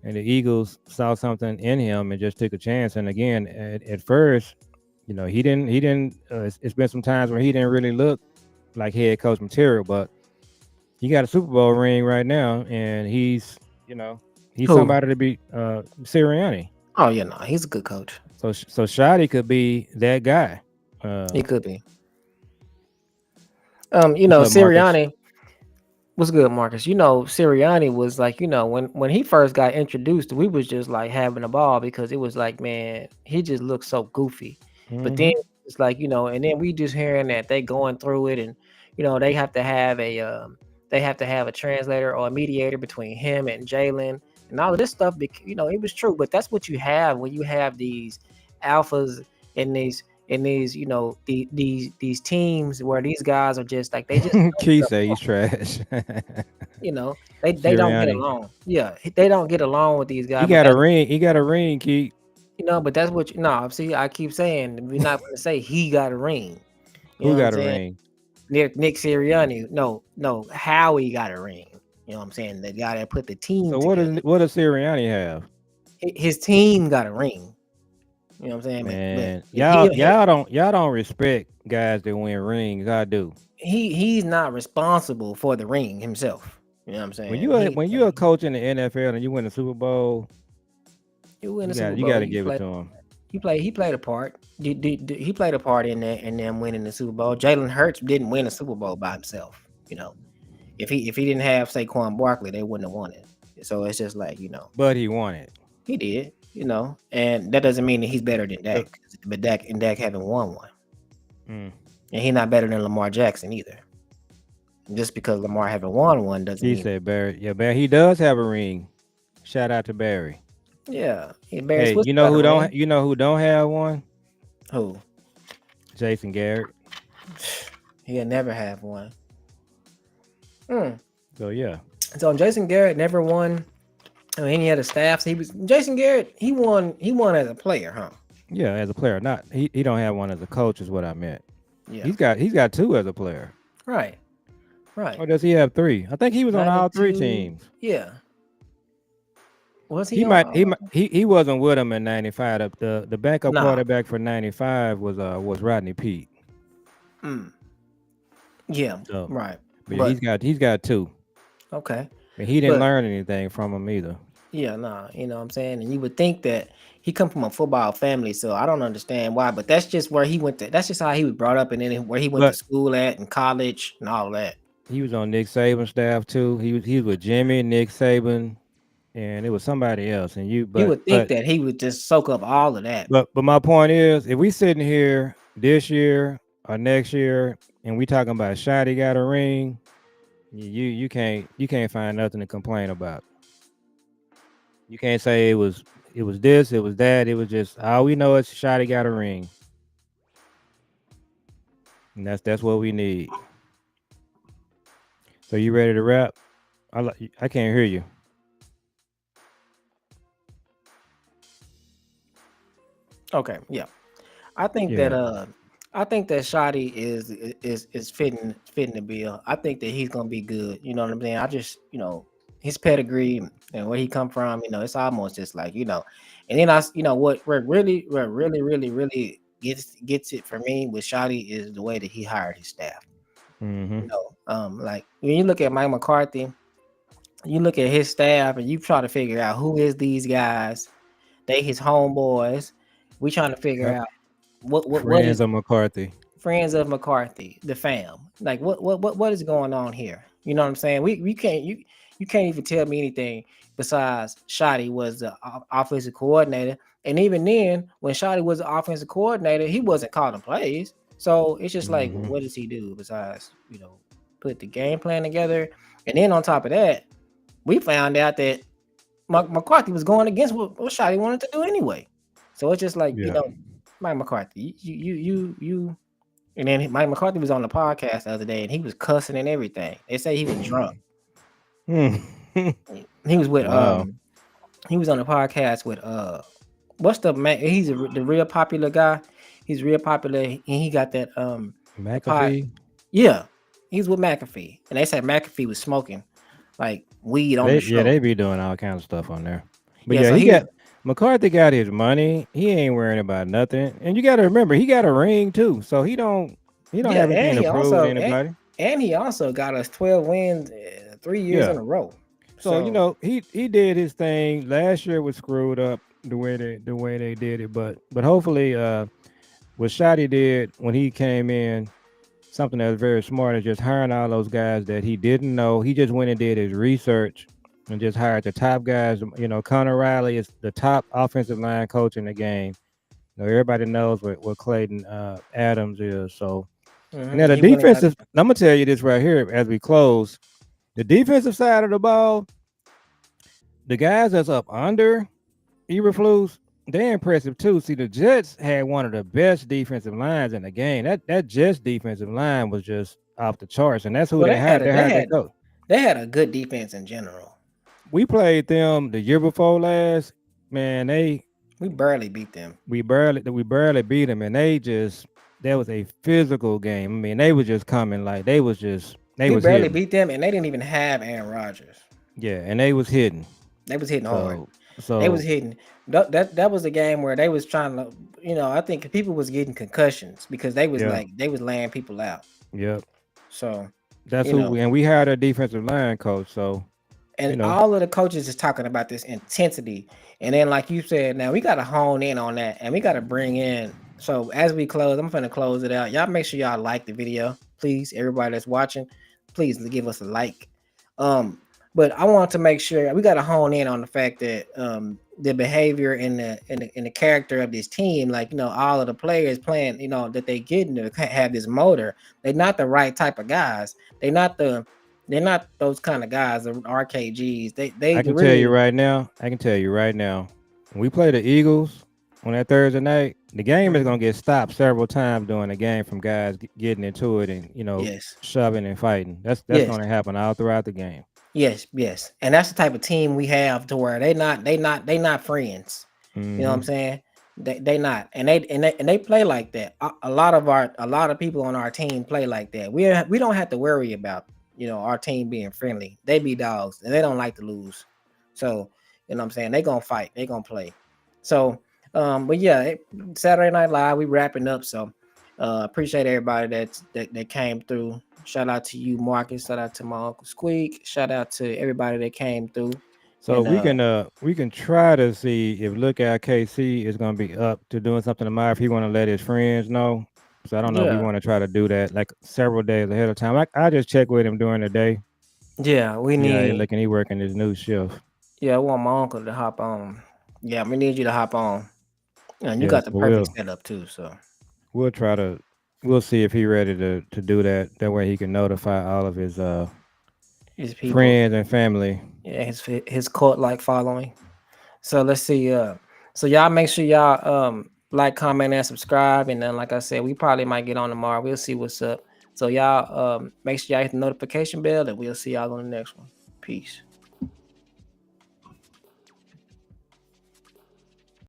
and the Eagles saw something in him and just took a chance. And again, at first, he didn't. It's been some times where he didn't really look like head coach material, but he got a Super Bowl ring right now, and he's Who? somebody to be Sirianni. Oh yeah, no, he's a good coach. So Shotty could be that guy. He could be. What's up, Marcus? Sirianni. What's good, Marcus? Sirianni was like, when he first got introduced, we was just like having a ball because it was like, man, he just looked so goofy. But then Hmm. it's like, and then we just hearing that they going through it, and they have to have a translator or a mediator between him and Jalen, and all of this stuff. It was true, but that's what you have when you have these alphas and these these teams where these guys are just like they just don't Key get say along. he's trash. They don't get Sirianni. along. Yeah, they don't get along with these He guys. But got a that's ring. He got a ring, Keith. but that's what no. See, I keep saying we're not going to say he got a ring. You Who know what I'm got a saying? ring? Nick Sirianni. No, Howie got a ring. You know what I'm saying? The guy that put the team So what together. does Sirianni have? His team got a ring. You know what I'm saying? But Man, y'all he y'all don't respect guys that win rings. I do. he's not responsible for the ring himself. You know what I'm When saying? you are when you're a coach in the NFL and you win the Super Bowl, He win you the got Super you Bowl. got to give it to him. He played a part. He played a part in that and them winning the Super Bowl. Jalen Hurts didn't win a Super Bowl by himself. If he didn't have Saquon Barkley, they wouldn't have won it. So it's just like But he won it. he did, and that doesn't mean that he's better than Uh, Dak. But Dak haven't won one, mm. and he's not better than Lamar Jackson either. Just because Lamar haven't won one doesn't He mean said Barry. Yeah, Barry. He does have a ring. Shout out to Barry. Barry Hey, Switz got a ring. you know who don't have one? Who? Jason Garrett. He'll never have one. Hmm. So yeah. So Jason Garrett never won. I mean, he had a staff. So Jason Garrett. He won. He won as a player, huh? Yeah, as a player. Not he don't have one as a coach is what I meant. Yeah. He's got two as a player. Right. Or does he have three? I think he was on all three 92. teams. Yeah. Was he? He wasn't with him in '95. The backup Nah. quarterback for '95 was Rodney Pete. Yeah. So, Right. But he's got two. Okay. And he didn't learn anything from him either. Yeah, nah, you know what I'm saying? And you would think that he come from a football family, so I don't understand why, but that's just where he went to. That's just how he was brought up, and then where he went to school at and college and all that. He was on Nick Saban's staff too. He was with Jimmy, Nick Saban, and it was somebody else. And you would think that he would just soak up all of that. But my point is, if we sitting here this year or next year and we talking about Schotty got a ring, you can't find nothing to complain about. You can't say it was this, it was that. It was just all we know is Schotty got a ring, and that's what we need. So you ready to wrap? I can't hear you. Okay, yeah. I think that Schotty is fitting the bill. I think that he's gonna be good. You know what I'm saying? I just his pedigree and where he come from. It's almost just like and then what really gets it for me with Schotty is the way that he hired his staff. Mm-hmm. Like when you look at Mike McCarthy, you look at his staff and you try to figure out who is these guys. They his homeboys. We trying to figure out what friends of McCarthy. Friends of McCarthy, the fam. Like what is going on here? You know what I'm saying? We can't you can't even tell me anything besides Schotty was the offensive coordinator, and even then, when Schotty was the offensive coordinator, he wasn't calling plays. So it's just like, what does he do besides put the game plan together? And then on top of that, we found out that McCarthy was going against what Schotty wanted to do anyway. So it's just like Mike McCarthy, you, and then Mike McCarthy was on the podcast the other day, and he was cussing and everything. They say he was drunk. He was with he was on the podcast with what's the man? He's the real popular guy. He's real popular, and he got that McAfee. Yeah, he's with McAfee, and they said McAfee was smoking like weed on the show. Yeah, they be doing all kinds of stuff on there. But so McCarthy got his money. He ain't worrying about nothing. And you got to remember, he got a ring too, so he don't have anything to prove to anybody. And he also got us 12 wins 3 years in a row. So he did his thing. Last year was screwed up the way they did it, but hopefully what Schotty did when he came in, something that was very smart, is just hiring all those guys that he didn't know. He just went and did his research and just hired the top guys. Connor Riley is the top offensive line coach in the game. Everybody knows what Clayton Adams is. So now the defensive, I'm gonna tell you this right here as we close. The defensive side of the ball, the guys that's up under Eberflus, they're impressive too. See, the Jets had one of the best defensive lines in the game. That Jets defensive line was just off the charts, and that's who they had. They had a good defense in general. We played them the year before last. Man, we barely beat them. We barely beat them, and that was a physical game. I mean, they were just coming like we barely beat them, and they didn't even have Aaron Rodgers. Yeah, and they was hitting. They was hitting hard. So they was hitting. That was a game where they was trying to, I think people was getting concussions because they was they was laying people out. Yep. So that's and we had a defensive line coach. So all of the coaches is talking about this intensity, and then like you said, now we got to hone in on that, and we got to bring in. So as we close, I'm gonna close it out. Y'all make sure y'all like the video, please. Everybody that's watching, please give us a like. But I want to make sure we got to hone in on the fact that the behavior and the character of this team, like all of the players playing, that they get to have this motor. They're not the right type of guys. They're not those kind of guys. The RKGs. They I can tell you really right now. I can tell you right now. When we play the Eagles on that Thursday night, the game is Mhm. gonna get stopped several times during the game from guys getting into it and Yes, shoving and fighting. That's yes, gonna happen all throughout the game. yes, and that's the type of team we have to where they not friends. You know what I'm Hmm. saying? They not, and they play like that. A lot of people on our team play like that. We don't have to worry about our team being friendly. They be dogs, and they don't like to lose. So what I'm saying, they gonna fight. They gonna play. So but yeah, Saturday Night Live, we wrapping up. So appreciate everybody that came through. Shout out to you, Marcus. Shout out to my uncle Squeak. Shout out to everybody that came through. So And we can try to see if Lookout KC is gonna be up to doing something tomorrow if he want to let his friends know. So I don't know if we yeah, want to try to do that like several days ahead of time. I just check with him during the day. yeah, we See how he need. looking. He working his new shift. Yeah, I want my uncle to hop on. Yeah, we need you to hop on. And you Yeah, got the so perfect setup too. So we'll try to we'll see if he ready to do that. That way he can notify all of his his people, friends and family. yeah, his cult like following. So let's see. So y'all make sure y'all like, comment, and subscribe. And then, like I said, we probably might get on tomorrow. We'll see what's up. So y'all make sure y'all hit the notification bell, and we'll see y'all on the next one. Peace.